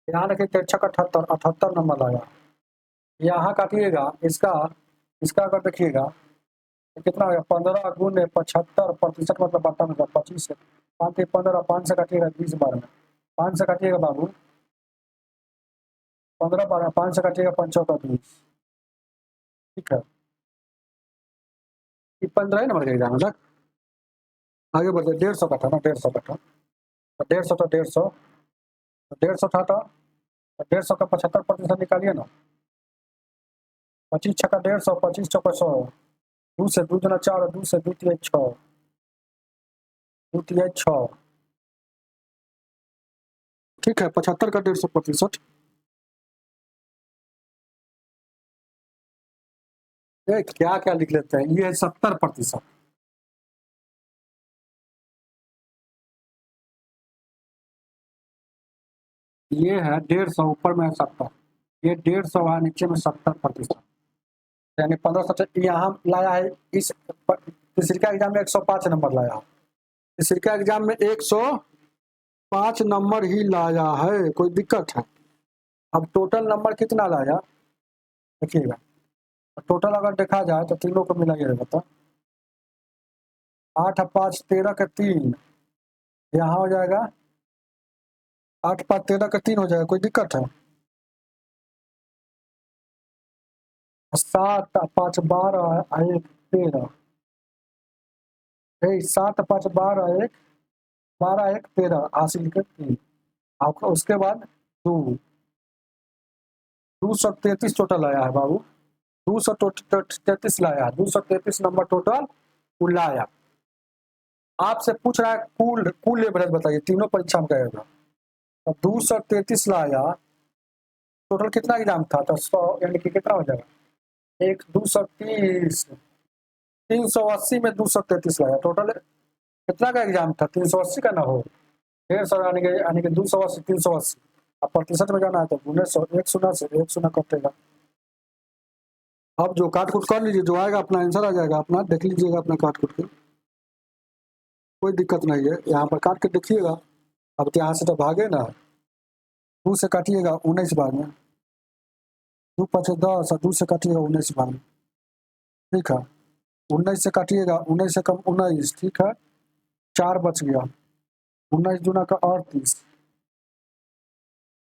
Speaker 1: यहाँ रखिए 78 नंबर लाया। यहाँ काटिएगा इसका, इसका अगर देखिएगा तो कितना हो गया, 15 गुने 75%, मतलब 52, 25 से 5 15, 5 से काटिएगा 20 बार में, 5 से काटिएगा बाबू 15 बार में, 5 से काटिएगा 5 का 20, ठीक है। ये 15 नंबर का एग्जाम है। आगे बढ़ते, 150 का था ना, 150 का था, 150 तो 150, 150 था तो 150 का 75% निकालिए ना, 25 छक्का 150, 25 चौका 100, 2 से 2 जना 4, 2 से 2 तिया 6, 2 तिया 6, ठीक है। 75 का 150%, क्या क्या लिख लेते हैं, ये है 70%। ये है 150, ऊपर में 70, ये 150 है, नीचे में 70%, यानी 1500। यहाँ लाया है इस तीसरी का एग्जाम में 105 नंबर लाया है, तीसरी का एग्जाम में 105 नंबर ही लाया है, कोई दिक्कत है। अब टोटल नंबर कितना लाया देखिएगा, टोटल अगर देखा जाए तो तीनों को मिलाइए, बता 8 5 13 का 3, यहाँ हो जाएगा 8 5 13 का 3 हो जाएगा, कोई दिक्कत है। 7 5 12 1 13, 7 5 12 1 12 1 13, हासिल के 3, आपका उसके बाद 233 टोटल आया है बाबू, 233 लाया है, 233 नंबर टोटल लाया। आपसे पूछ रहा है कुल एवरेज बताइए, तीनों परीक्षा में कहेगा। 233 लाया, टोटल कितना एग्जाम था, तो 100, यानी कि कितना हो जाएगा, 1 230, 380 में 233 लाया, टोटल कितना का एग्जाम था, 380 का ना हो, 150, यानी कि 280 380। अब प्रतिशत में जाना है तो 1900, 1 से 1 कटेगा। अब जो काट कुट कर लीजिए, जो आएगा अपना आंसर आ जाएगा, अपना देख लीजिएगा अपना काट कुट के, कोई दिक्कत नहीं है, यहाँ पर काट के देखिएगा। अब तो यहाँ से तो भागे ना, 2 से काटिएगा 19 बार में, 2 5 10, 2 से काटिएगा 19 बार में, ठीक है। 19 से काटिएगा, 19 से कम 19, ठीक है, 4 बच गया, 19 दूना का 38,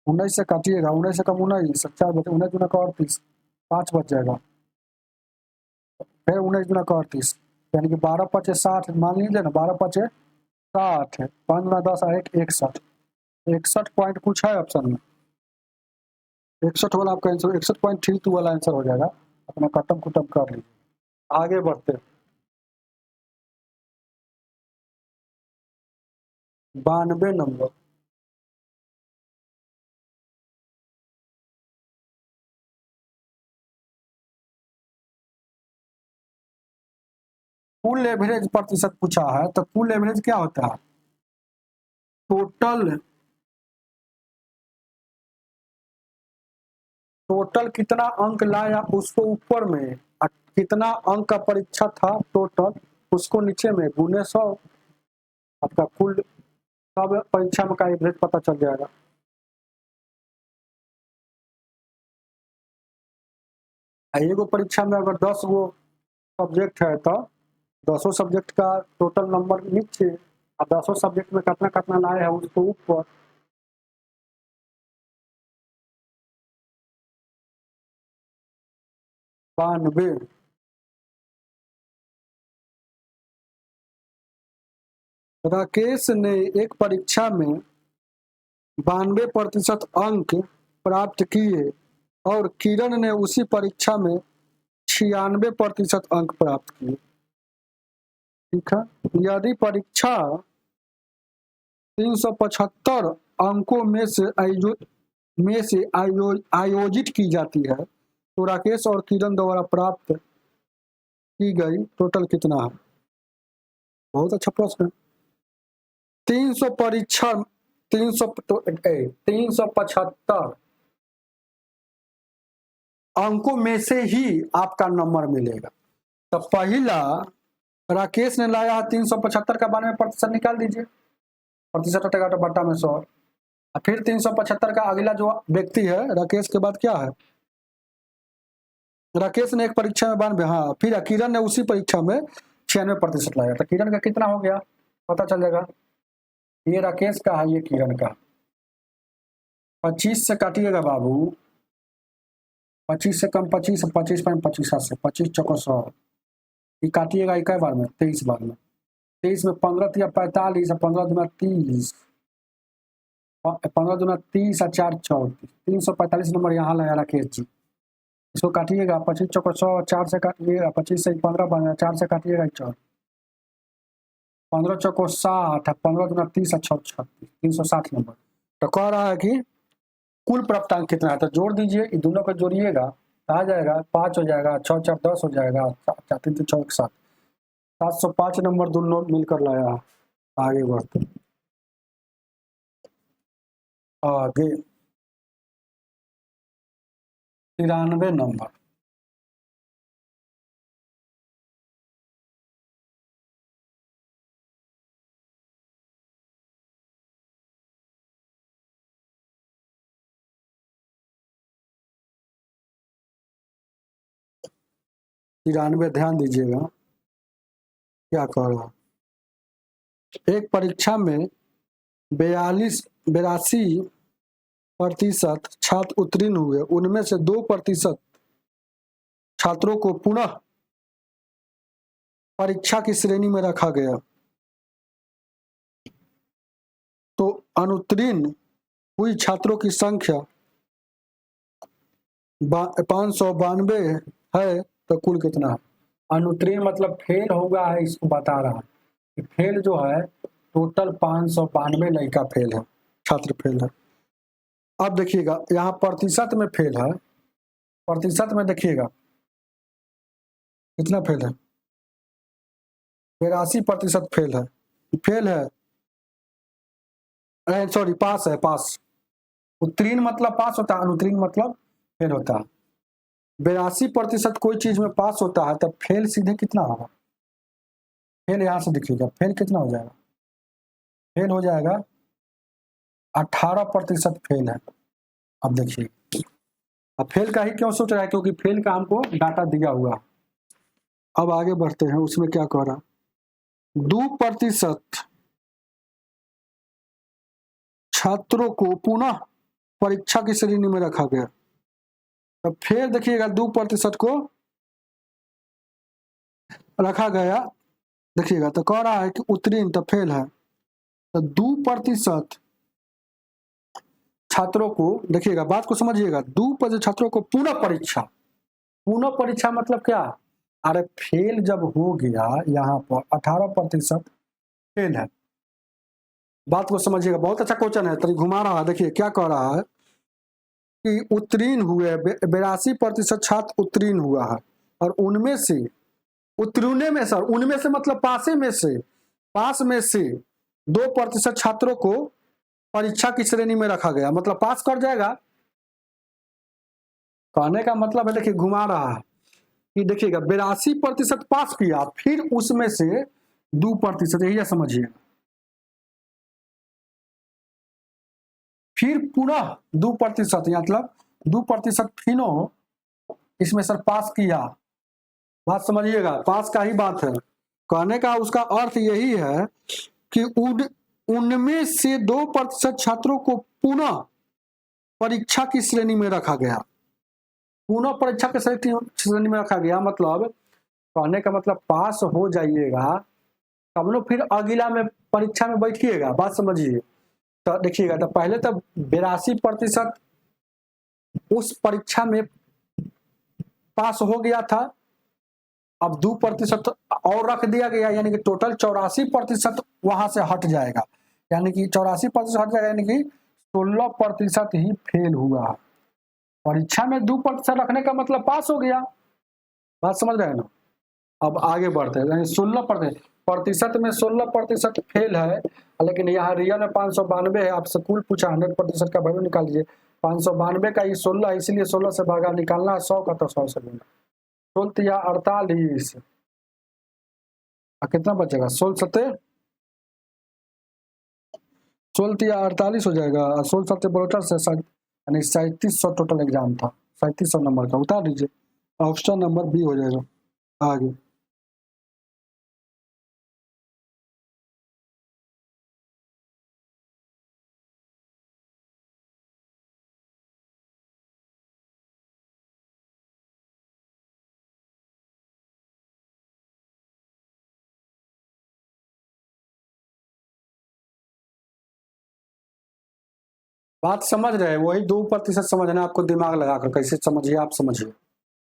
Speaker 1: 19 से काटिएगा, 19 से कम 19, 4 बचे, 19 दूना का 38, 5 बच जाएगा, फिर 19 दूना का 38, यानी कि 12 पचे 60, मान लीजिए ना 12 पचे 60 है, 5 दूना 10 1 61, 61 पॉइंट कुछ है ऑप्शन में, 61 वाला आपका आंसर 61.32 वाला आंसर हो जाएगा। अपना खत्म कुटम कर लीजिए, आगे बढ़ते 92 नंबर। कुल एवरेज प्रतिशत पूछा है, तो कुल एवरेज क्या होता है? टोटल टोटल कितना अंक लाया उसको ऊपर में, और कितना अंक का परीक्षा था टोटल उसको नीचे में, गुने 100, आपका कुल सब परीक्षा में का एवरेज पता चल जाएगा। एगो परीक्षा में अगर 10 गो सब्जेक्ट है तो 10 सब्जेक्ट का टोटल नंबर नीचे, और 10 सब्जेक्ट में कितना कितना लाए है उसको ऊपर। बानवे, राकेश ने एक परीक्षा में 92% अंक प्राप्त किए और किरण ने उसी परीक्षा में 96% अंक प्राप्त किए। ठीक है, यदि परीक्षा 375 अंकों में से आयोजित की जाती है तो राकेश और किरण द्वारा प्राप्त की गई टोटल कितना है? बहुत अच्छा प्रश्न है। 300 परीक्षा 375 अंकों में से ही आपका नंबर मिलेगा। तो पहला राकेश ने लाया 375 का 92% निकाल दीजिए, प्रतिशत हटेगा तो बट्टा में 100, फिर 375 का अगला जो व्यक्ति है राकेश के बाद क्या है, राकेश ने एक परीक्षा में 92, हाँ, फिर किरण ने उसी परीक्षा में 96% लाया, तो किरण का कितना हो गया पता चल जाएगा। ये राकेश का है, ये किरण का। 25 से काटिएगा बाबू, 25 से कम 25, 25.25 से 25 चौको 100, ये काटिएगा इक्कीस बार में, 23 बार में, 23 में 15 या 45, 15 दूना 30, 15 दूना 30 और 4 34, 345 नंबर यहाँ लाया राकेश जी। इसको काटिएगा, 25 चौको 100, 4 से काटिएगा, 25 से 15 बन, 4 से काटिएगा 4, 15 चौको 60, 15 दूना 30 और 6 36, 360 नंबर। तो कह रहा है कि कुल प्राप्तांक कितना है, तो जोड़ दीजिए, इन दोनों को जोड़िएगा तो आ जाएगा 5 हो जाएगा, 6 4 10 हो जाएगा, 4 3 6 1 7, 705 नंबर दोनों मिलकर लाया। आगे बढ़ते आगे 93 नंबर। तिरानवे, ध्यान दीजिएगा क्या कह रहा है। एक परीक्षा में 82 छात्र उत्तीर्ण हुए, उनमें से 2% छात्रों को पुनः परीक्षा की श्रेणी में रखा गया, तो अनुत्तीर्ण हुई छात्रों की संख्या 592 है, तो कुल कितना है? अनुत्तीर्ण मतलब फेल होगा है, इसको बता रहा है कि फेल जो है टोटल 592 लड़का फेल है, छात्र फेल है। अब देखिएगा यहाँ प्रतिशत में फेल है, प्रतिशत में देखिएगा कितना फेल है, 82% फेल है, फेल है, सॉरी पास है, पास। उत्तीर्ण मतलब पास होता है, अनुत्तीर्ण मतलब फेल होता है। 82% कोई चीज में पास होता है, तब फेल सीधे कितना होगा? फेल यहां से देखिएगा, फेल कितना हो जाएगा? फेल हो जाएगा 18% फेल है। अब देखिए, अब फेल का ही क्यों सोच रहा है, क्योंकि फेल का हमको डाटा दिया हुआ। अब आगे बढ़ते हैं, उसमें क्या कह रहा, 2% छात्रों को पुनः परीक्षा की श्रेणी में रखा गया। तो फिर देखिएगा 2% को रखा गया, देखिएगा तो कह रहा है कि उत्तीर्ण तो फेल है, तो 2% छात्रों को, देखिएगा बात को समझिएगा, 2% छात्रों को पुनः परीक्षा मतलब क्या, अरे फेल जब हो गया यहाँ पर 18% फेल है। बात को समझिएगा, बहुत अच्छा क्वेश्चन है, तरी घुमा रहा है। देखिए क्या कह रहा है कि उत्तीर्ण हुए 82% छात्र उत्तीर्ण हुआ है, और उनमें से उत्तीर्ण में सर, उनमें से मतलब पास में से 2% छात्रों को परीक्षा की श्रेणी में रखा गया, मतलब पास कर जाएगा। कहने का मतलब है, देखिए घुमा रहा है कि देखिएगा 82% पास किया, फिर उसमें से 2%, यही समझिए, फिर पुनः 2%, मतलब 2% फिनो इसमें सर पास किया। बात समझिएगा, पास का ही बात है। कहने का उसका अर्थ यही है कि उनमें से 2% छात्रों को पुनः परीक्षा की श्रेणी में रखा गया। पुनः परीक्षा की श्रेणी में रखा गया मतलब, कहने का मतलब पास हो जाइएगा तब लोग फिर अगला में परीक्षा में बैठिएगा। बात समझिए, तो देखिएगा, तो पहले तो 82% उस परीक्षा में पास हो गया था, अब 2% और रख दिया गया, यानी कि टोटल 84% वहां से हट जाएगा, यानी कि 84% हट जाएगा, यानी कि 16% ही फेल हुआ। परीक्षा में 2% रखने का मतलब पास हो गया। बात समझ रहे हैं ना। अब आगे बढ़ते हैं, यानी 16% में 16% फेल है, लेकिन यहाँ रियल में 592 है। आपसे कुल पूछा 100% का वैल्यू निकाल लीजिए, 592 का ये 16 है, इसलिए 16 से भागा निकालना है 100 का, तो 100 से लेना, 16 या 48, कितना बचेगा, 16 या 48 हो जाएगा, 16 बरोटर से यानी 3700 टोटल एग्जाम था, 3700 नंबर का, उतार दीजिए, ऑप्शन नंबर बी हो जाएगा। आगे बात समझ रहे हैं, वही 2% समझना, आपको दिमाग लगाकर कैसे समझिए आप समझिए।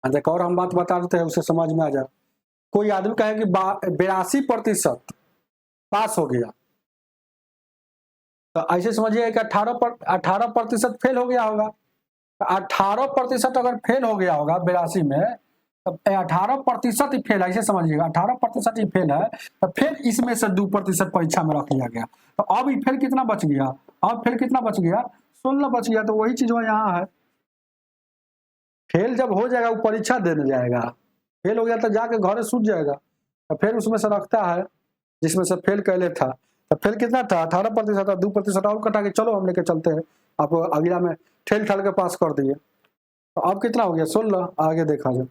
Speaker 1: देखो और हम बात बता देते हैं, उसे समझ में आ जाए। कोई आदमी कहे कि 82% पास हो गया, तो ऐसे समझिए कि 18% फेल हो गया होगा। 18% अगर फेल हो गया होगा 82 में, तो 18% ही फेल है, ऐसे समझिएगा, 18% ही फेल है, तो फिर इसमें से 2% परीक्षा में रख लिया गया, तो अब ही फेल कितना बच गया, अब फेल कितना बच गया, 16 बच गया। तो वही चीज यहाँ है, फेल जब हो जाएगा वो परीक्षा देने जाएगा, फेल हो गया तो जाके घर सूझ जाएगा, तो फिर उसमें से रखता है जिसमें से फेल कैले था। तो फेल कितना था, 18% था, 2% और कटा के चलो हम लेके चलते हैं, आप अगला में ठेल ठाल के पास कर दिए, तो अब कितना हो गया, 16। आगे देखा जाए,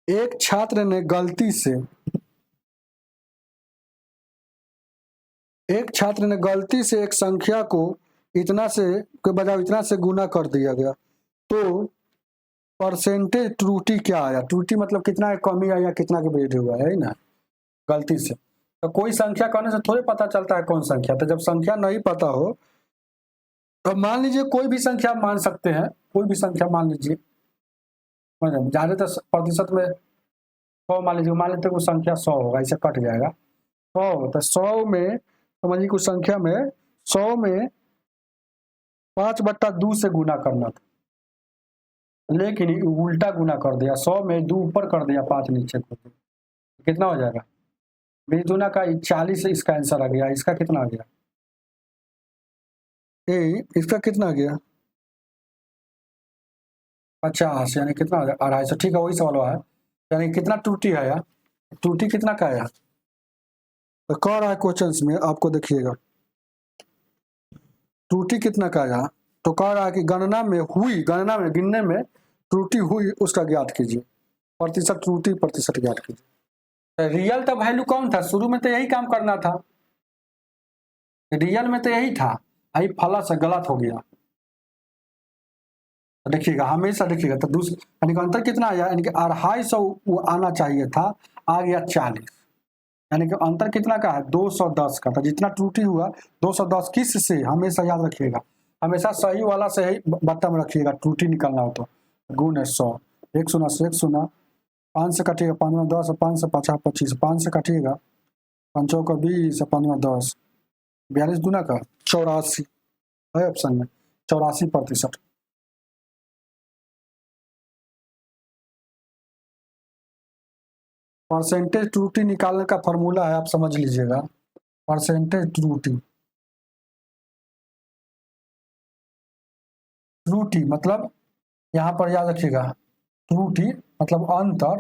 Speaker 1: एक छात्र ने गलती से एक संख्या को इतना से के बजाय इतना से गुना कर दिया गया, तो परसेंटेज त्रुटि क्या आया, त्रुटि मतलब कितना कमी आया, कितना के वृद्धि हुआ है ना, गलती से। तो कोई संख्या करने से थोड़ी पता चलता है कौन संख्या, तो जब संख्या नहीं पता हो, तो मान लीजिए कोई भी संख्या मान सकते हैं, कोई भी संख्या मान लीजिए, ज्यादातर प्रतिशत में 100 मान लेते वो संख्या 100 होगा, इसे कट जाएगा 100, तो 100 में समझिए कुछ संख्या में 100 में 5/2 से गुना करना था, लेकिन उल्टा गुना कर दिया, 100 में 2 ऊपर कर दिया, 5 नीचे कर दिया, कितना हो जाएगा, 20 दूना का 40, इसका आंसर आ गया। इसका कितना आ गया, इसका कितना आ गया, 50, यानी कितना 250, ठीक है, वही सवाल है। यानी कितना त्रुटि है यार, त्रुटि कितना का है यार, तो कह रहा है क्वेश्चंस में आपको देखिएगा त्रुटि कितना का है यहाँ, तो कह रहा है कि गणना में हुई, गणना में गिनने में त्रुटि हुई उसका ज्ञात कीजिए, प्रतिशत त्रुटि प्रतिशत ज्ञात कीजिए। रियल तो वैल्यू कौन था, शुरू में तो यही काम करना था, रियल में तो यही था, आई फला से गलत हो गया। देखिएगा हमेशा देखिएगा तो दूसरे यानी कि अंतर कितना आया, यानी कि 250 वो आना चाहिए था, आ गया 40, यानी कि अंतर कितना का है 210 का, तो जितना त्रुटि हुआ 210 किस से, हमेशा याद रखिएगा, हमेशा सही वाला से ही बट्टा में रखिएगा, त्रुटि निकलना हो तो गुण है 100, एक शून्य से एक शून्य, 5 से काटिएगा 5 में 10, 5 से 50 25, 5 से काटिएगा 5 का 20, 5 में 10, 42 दूना का 84 है ऑप्शन में, 84%। परसेंटेज त्रुटि निकालने का फॉर्मूला है, आप समझ लीजिएगा, परसेंटेज त्रुटि, त्रुटि मतलब यहाँ पर याद रखिएगा, त्रुटि मतलब अंतर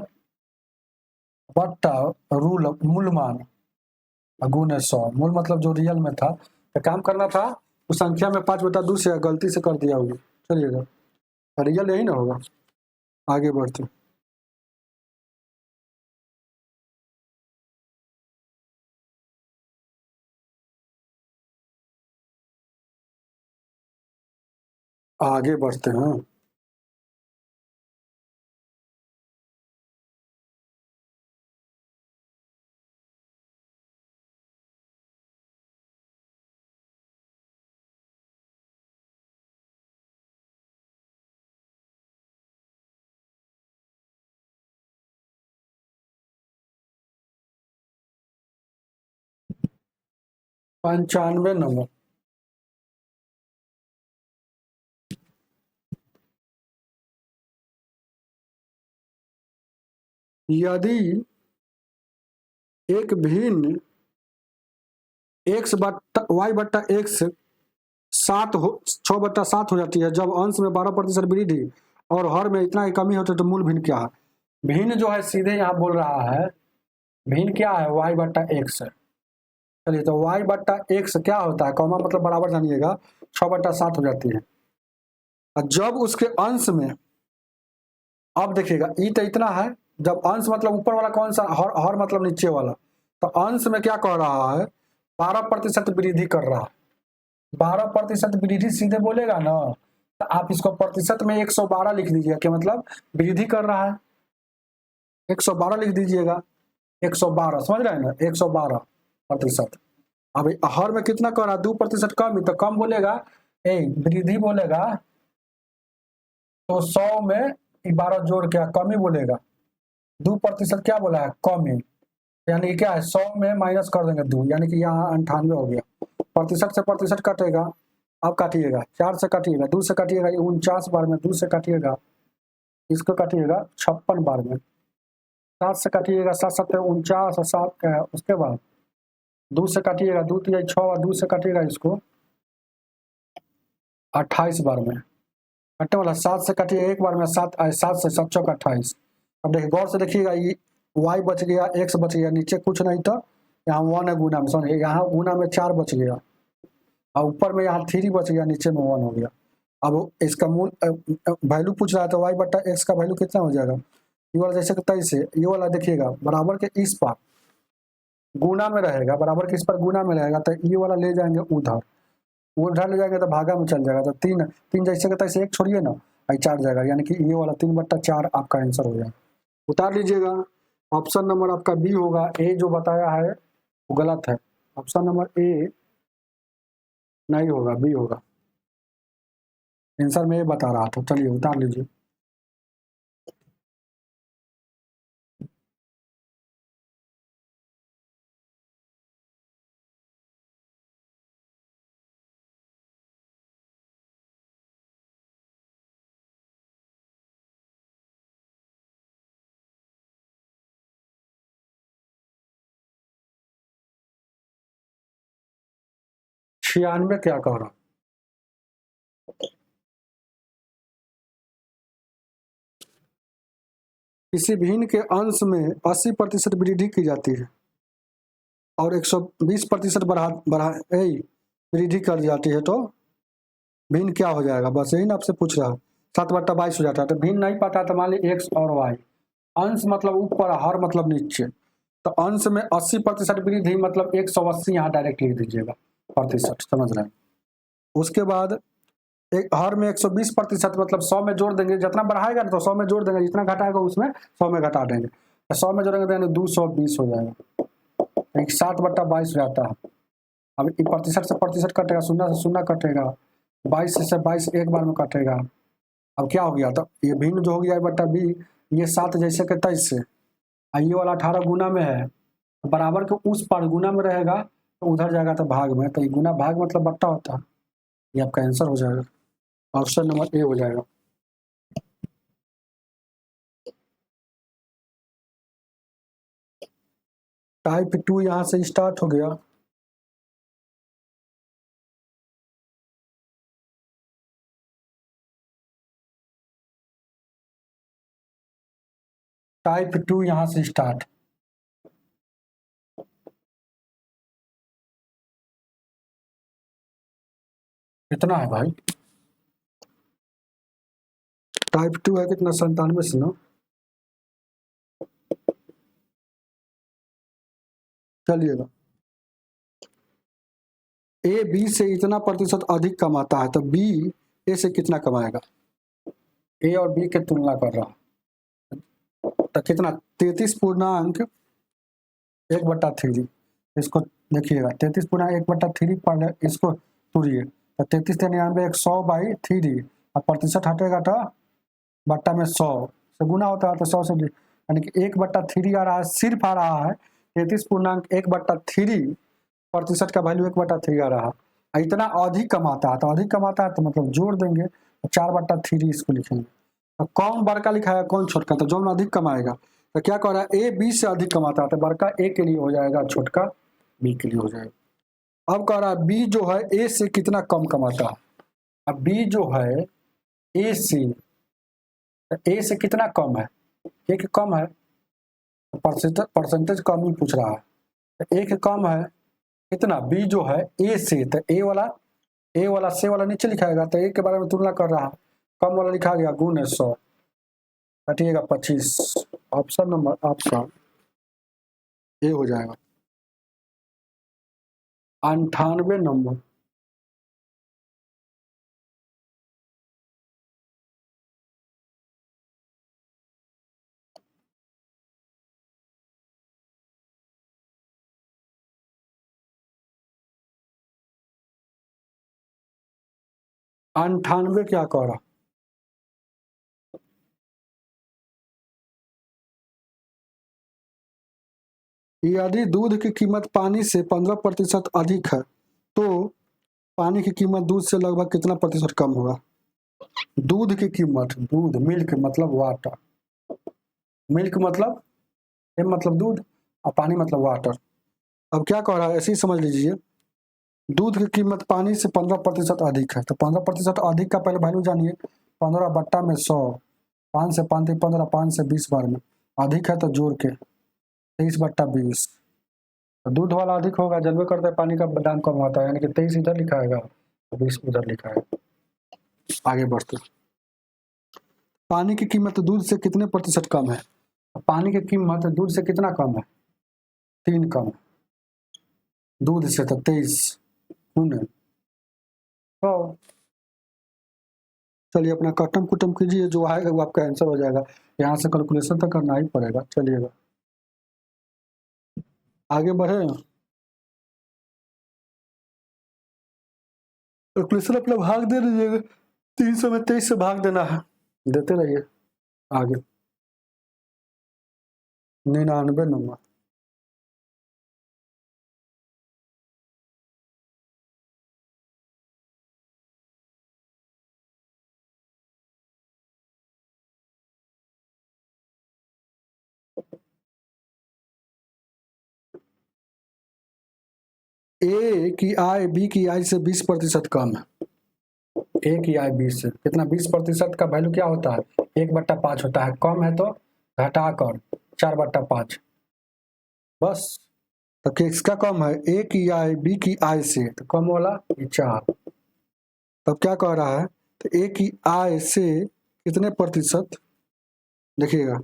Speaker 1: बट्टा रूल मूलमान गुण 100, मूल मतलब जो रियल में था, तो काम करना था उस संख्या में 5/2 से गलती से कर दिया होगी, चलिएगा रियल यही ना होगा। आगे बढ़ते, आगे बढ़ते हैं। पंचानवे नंबर, यदि एक भिन्न एक्स बट्टा वाई बट्टा एक्स 6/7 हो जाती है, जब अंश में 12% वृद्धि और हर में इतना की कमी होती है, तो मूल भिन्न क्या है। भिन्न जो है सीधे यहाँ बोल रहा है, भिन्न क्या है वाई बट्टा एक्स, चलिए तो वाई बट्टा एक्स क्या होता है, कॉमा मतलब बराबर जानिएगा, 6/7 हो जाती है, और जब उसके अंश में, अब देखिएगा ई तो इतना है, जब अंश मतलब ऊपर वाला कौन सा, हर मतलब नीचे वाला, तो अंश में क्या कह रहा है 12% वृद्धि कर रहा है, 12% वृद्धि सीधे बोलेगा ना, तो आप इसको प्रतिशत में 112 लिख दीजिएगा, क्या मतलब वृद्धि कर रहा है, 112 लिख दीजिएगा, 112 समझ रहे हैं ना, 112%। अब हर में कितना कर रहा है 2% कम, तो कम बोलेगा, वृद्धि बोलेगा, तो 100 में 12 जोड़ के कमी बोलेगा, 2% क्या बोला है कमी, यानी कि क्या है 100 में माइनस कर देंगे 2, यानी कि यहाँ 98 हो गया, प्रतिशत से प्रतिशत कटेगा, अब काटिएगा 4 से काटिएगा, 2 से काटिएगा 49 बार में, 2 से काटिएगा इसको काटिएगा 56 बार में, 7 से काटिएगा 7 7 49 और 7 उसके बाद 2 से काटिएगा 2 3 6 और 2 से काटिएगा इसको 28 बार में, कटने वाला 7 से काटिएगा एक बार में, 7 7 से 7 चौक 28। अब देखिए गौर से देखिएगा, ये वाई बच गया, एक्स बच गया, नीचे कुछ नहीं, तो यहाँ 1 है गुना में, समझिए यहाँ गुना में 4 बच गया, और ऊपर में यहाँ 3 बच गया, नीचे में 1 हो गया। अब इसका मूल वैल्यू पूछ रहा है, तो वाई बट्टा एक्स का वैल्यू कितना हो जाएगा, ये वाला जैसे तैसे, ये वाला देखिएगा बराबर के इस पर गुना में रहेगा, बराबर के इस पर गुना में रहेगा, तो ये वाला ले जाएंगे उधर, उधर ले जाएंगे तो भागा में चल जाएगा, तो 3 3 जैसे का तैसे एक छोड़िए ना, 4 जाएगा, यानी कि ये वाला 3/4 आपका आंसर हो जाएगा, उतार लीजिएगा। ऑप्शन नंबर आपका बी होगा, ए जो बताया है वो गलत है, ऑप्शन नंबर ए नहीं होगा, बी होगा, आंसर में ए बता रहा था, चलिए उतार लीजिए। छियानवे क्या कह रहा, किसी भिन्न के अंश में 80% वृद्धि की जाती है और 120% वृद्धि कर जाती है, तो भिन्न क्या हो जाएगा? बस यही ना आपसे पूछ रहा है। 7/22 हो जाता है। तो भिन्न नहीं पता तो मान ली x और y। अंश मतलब ऊपर, हर मतलब नीचे। तो अंश में 80% वृद्धि मतलब 180 यहाँ डायरेक्ट लिख दीजिएगा प्रतिशत, समझ रहे हैं। उसके बाद एक हर में 120% मतलब 100 में जोड़ देंगे, जितना बढ़ाएगा तो 100 में जोड़ देंगे, जितना घटाएगा उसमें 100 में घटा देंगे। 100 में जोड़ेंगे तो 220 हो जाएगा। 7/22 जाता है। अब प्रतिशत से प्रतिशत कटेगा, 0 से 0 कटेगा, 22 से 22 एक बार में कटेगा। अब क्या हो गया? तो ये भिन्न जो हो गया a/b, ये 7 जैसे के तैसे, ये वाला 18 गुना में है, बराबर के उस पर गुना में रहेगा तो उधर जाएगा तो भाग में, तो ये गुना भाग मतलब बट्टा होता है। ये आपका आंसर हो जाएगा, ऑप्शन नंबर ए हो जाएगा। टाइप 2 यहाँ से स्टार्ट हो गया। टाइप 2 यहाँ से स्टार्ट। कितना है भाई? टाइप 2 है कितना? 97 से ना। चलिएगा, ए बी से इतना प्रतिशत अधिक कमाता है तो बी ए से कितना कमाएगा? ए और बी की तुलना कर रहा तो कितना? 33.1/3। इसको देखिएगा, 33.1/3 पर इसको तोड़िए तो 33×93 100/3, और प्रतिशत हटेगा तो बट्टा में 100 से गुना होता है, तो 100 से यानी कि 1/3 आ रहा है, सिर्फ आ रहा है 33.1/3 प्रतिशत का वैल्यू 1/3 आ रहा है। इतना अधिक कमाता है तो अधिक कमाता है तो मतलब जोड़ देंगे तो 4/3 इसको लिखेंगे। तो कौन बड़का लिखा है, कौन छोटका? तो जो अधिक कमाएगा। तो क्या कह रहा है? ए बी से अधिक कमाता है तो बड़का ए के लिए हो जाएगा, छोटका बी के लिए हो जाएगा। अब कह रहा है बी जो है ए से कितना कम कमाता है। अब बी जो है ए से कितना कम है? एक कम है, परसेंटेज कम ही पूछ रहा है। एक कम है कितना? बी जो है ए से, तो ए वाला से वाला नीचे लिखाएगा, तो ए के बारे में तुलना कर रहा है, कम वाला लिखा गया गुण 100, कटिएगा 25। ऑप्शन नंबर आपका ए हो जाएगा। 98 नंबर। अंठानवे क्या कह रहा? यदि दूध की कीमत पानी से 15% अधिक है तो पानी की कीमत दूध से लगभग कितना प्रतिशत कम होगा? दूध की कीमत, दूध मिल्क मतलब वाटर, मिल्क मतलब एम मतलब दूध और पानी मतलब वाटर। अब क्या कह रहा है ऐसे ही समझ लीजिए, दूध की कीमत पानी से 15% अधिक है तो 15% अधिक का पहले वैल्यू जानिए, 15 बट्टा में 100, 5 से 5 15, 5 से 20 बार में, अधिक है तो जोड़ के 23/20। तो दूध वाला अधिक होगा, जानबे करता है पानी का दाम कम होता है, यानी कि 23 इधर लिखाएगा 20 उधर लिखाएगा। आगे बढ़ते, पानी की कीमत दूध से कितने प्रतिशत कम है? पानी की कीमत दूध से कितना कम है? 3 कम। दूध से तो 23 गुने 100। चलिए अपना कटम कुटम कीजिए, जो आएगा वो आपका आंसर हो जाएगा। यहाँ से कैलकुलेशन तो करना ही पड़ेगा। चलिएगा आगे बढ़े, कैलकुलेशन अपना भाग दे दीजिएगा, 300 में 23 से भाग देना है, देते रहिए। आगे 99 नंबर। ए की आय बी की आय से 20% कम है। ए की आय 20 से कितना? 20% का वैल्यू क्या होता है? 1/5 होता है। कम है तो घटाकर 4/5 बस। तो किसका कम है, ए की आई बी की आई से, तो कम वाला ये 4। तब क्या कह रहा है, तो ए की आई से कितने प्रतिशत, देखिएगा,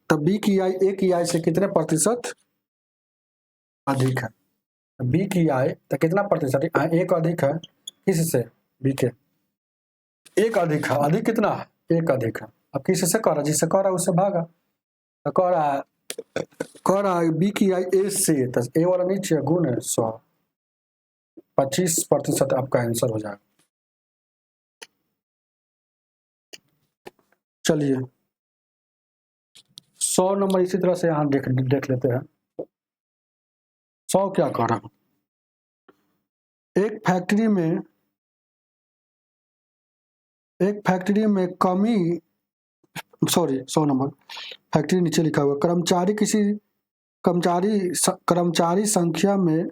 Speaker 1: तब बी की आई ए की आई से कितने प्रतिशत अधिक है। बी की आई तो कितना प्रतिशत, एक अधिक है किससे, बी के, एक अधिक है, अधिक कितना है, एक अधिक है। अब किससे कर रहा है, जिससे कर रहा है उससे भागा। तो कह रहा है बी की आई ए से, तो ए वाला नीचे गुण है 100, 25% आपका आंसर हो जाएगा। चलिए 100 नंबर इसी तरह से यहाँ देख लेते हैं। 100 क्या कर रहा हूँ, एक फैक्ट्री में कमी, सॉरी 100 नंबर फैक्ट्री नीचे लिखा हुआ, कर्मचारी संख्या में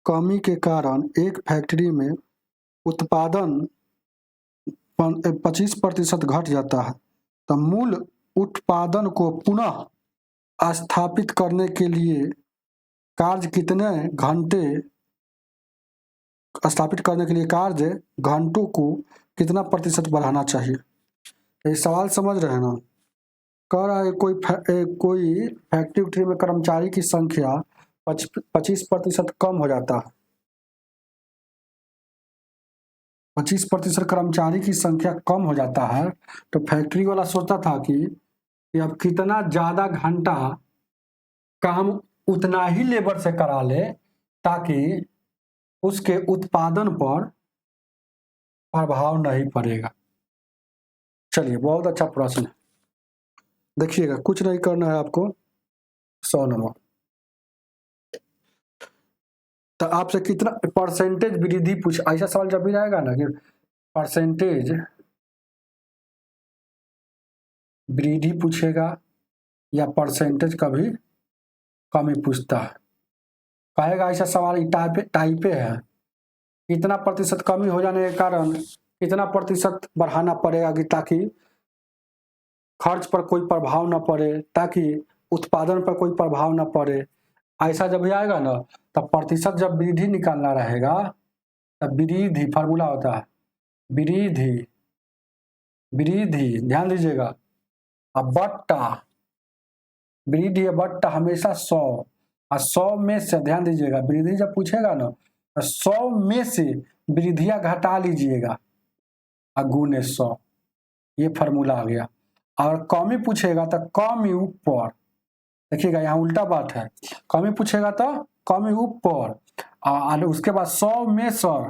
Speaker 1: कमी के कारण एक फैक्ट्री में उत्पादन 25% घट जाता है। तो मूल उत्पादन को पुनः स्थापित करने के लिए कार्य घंटों को कितना प्रतिशत बढ़ाना चाहिए। ये सवाल समझ रहे हैं ना। कह रहा है कोई फैक्ट्री में कर्मचारी की संख्या 25% कम हो जाता है। 25% कर्मचारी की संख्या कम हो जाता है, तो फैक्ट्री वाला सोचता था कि अब कितना ज्यादा घंटा काम उतना ही लेबर से करा ले ताकि उसके उत्पादन पर प्रभाव नहीं पड़ेगा। चलिए बहुत अच्छा प्रश्न है, देखिएगा, कुछ नहीं करना है आपको। 100 नंबर, तो आपसे कितना परसेंटेज वृद्धि पूछ, ऐसा सवाल जब भी रहेगा ना कि परसेंटेज वृद्धि पूछेगा या परसेंटेज कभी कमी पूछता है, कहेगा ऐसा सवाल टाइपे है, कितना प्रतिशत कमी हो जाने के कारण कितना प्रतिशत बढ़ाना पड़ेगा कि ताकि खर्च पर कोई प्रभाव न पड़े, ताकि उत्पादन पर कोई प्रभाव न पड़े। ऐसा जब भी आएगा ना, तब प्रतिशत जब वृद्धि निकालना रहेगा, तब वृद्धि फार्मूला होता है, वृद्धि ध्यान दीजिएगा, अब बट्टा वृद्धि बट्टा हमेशा 100, और 100 में से ध्यान दीजिएगा वृद्धि जब पूछेगा ना, तो 100 में से वृद्धियां घटा लीजिएगा और गुणे 100, ये फार्मूला आ गया। और कमी पूछेगा तो कमी ऊपर, देखिएगा यहाँ उल्टा बात है, कमी पूछेगा तो कमी ऊपर, और उसके बाद 100 में सर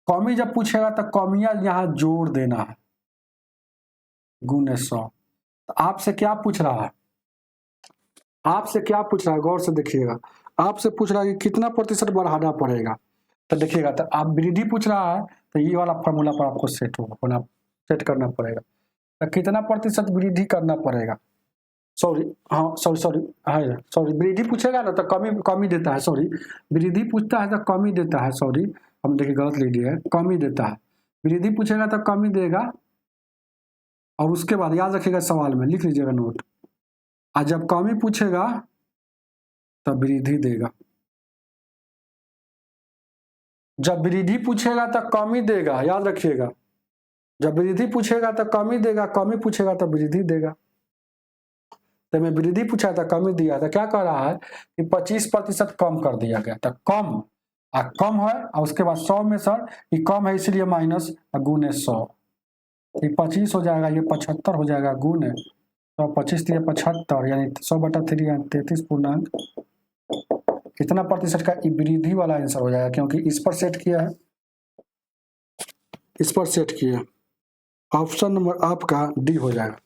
Speaker 1: कमी जब पूछेगा तो कमियां यहाँ जोड़ देना है, गुणे 100। तो आपसे क्या पूछ रहा है, गौर से देखिएगा, आपसे पूछ रहा है कि कितना प्रतिशत बढ़ाना पड़ेगा। तो देखिएगा, तो आप वृद्धि पूछ रहा है, तो ये वाला फॉर्मूला पर आपको सेट करना पड़ेगा। तो कितना प्रतिशत वृद्धि करना पड़ेगा, सॉरी वृद्धि पूछेगा ना तो कमी देता है, वृद्धि पूछता है तो कमी देता है, हम देखिए गलत लिख दिया है, कमी देता है, वृद्धि पूछेगा तो कमी देगा, और उसके बाद याद रखिएगा सवाल में लिख लीजिएगा नोट, और जब कमी पूछेगा तब वृद्धि देगा, जब वृद्धि पूछेगा तो कमी देगा, याद रखिएगा, जब वृद्धि पूछेगा तो कमी देगा, कमी पूछेगा तो वृद्धि देगा। तो मैं वृद्धि पूछा था कमी दिया था, क्या कह रहा है कि 25% कम कर दिया गया था, कम है, और उसके बाद 100 में सर ये कम है इसलिए माइनस गुणे 100, ये 25 हो जाएगा, ये 75 हो जाएगा, गुणे तो 25 दिया 75, यानी 100/3 33 पूर्णांक कितना प्रतिशत का वृद्धि वाला आंसर हो जाएगा, क्योंकि इस पर सेट किया है, ऑप्शन नंबर आपका डी हो जाएगा।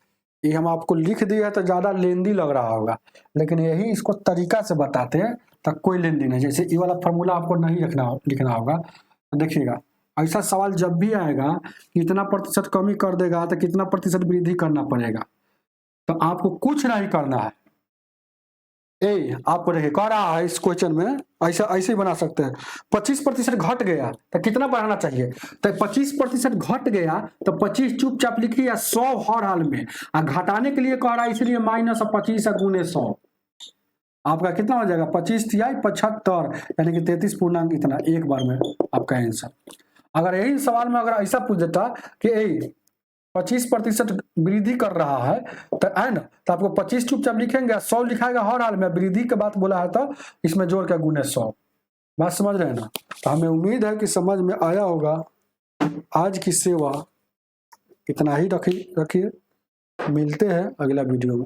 Speaker 1: ये हम आपको लिख दिया है तो ज्यादा लेंदी लग रहा होगा, लेकिन यही इसको तरीका से बताते हैं तो कोई लेंदी नहीं, जैसे ये वाला फॉर्मूला आपको नहीं लिखना होगा। तो देखिएगा, ऐसा सवाल जब भी आएगा कितना प्रतिशत कमी कर देगा तो कितना प्रतिशत वृद्धि करना पड़ेगा, तो आपको कुछ नहीं करना है, ए आपको देखिए कह रहा है इस क्वेश्चन में ऐसा ऐसे ही बना सकते हैं। 25% घट गया तो कितना बढ़ाना चाहिए, तो 25% घट गया तो 25 चुपचाप लिखिए या 100 हर हाल में, और घटाने के लिए कह रहा है इसलिए -25 गुने 100, आपका कितना हो जाएगा 25 तिहाई 75 यानी कि 33 पूर्णांक इतना एक बार में आपका आंसर। अगर यही सवाल में अगर ऐसा पूछ देता कि 25% वृद्धि कर रहा है तो है ना, तो आपको 25 चुपचाप लिखेंगे 100 लिखाएगा हर हाल में, वृद्धि के बात बोला है तो इसमें जोड़ के गुने 100। बात समझ रहे हैं ना। तो हमें उम्मीद है कि समझ में आया होगा। आज की सेवा इतना ही रखिए, मिलते हैं अगला वीडियो में।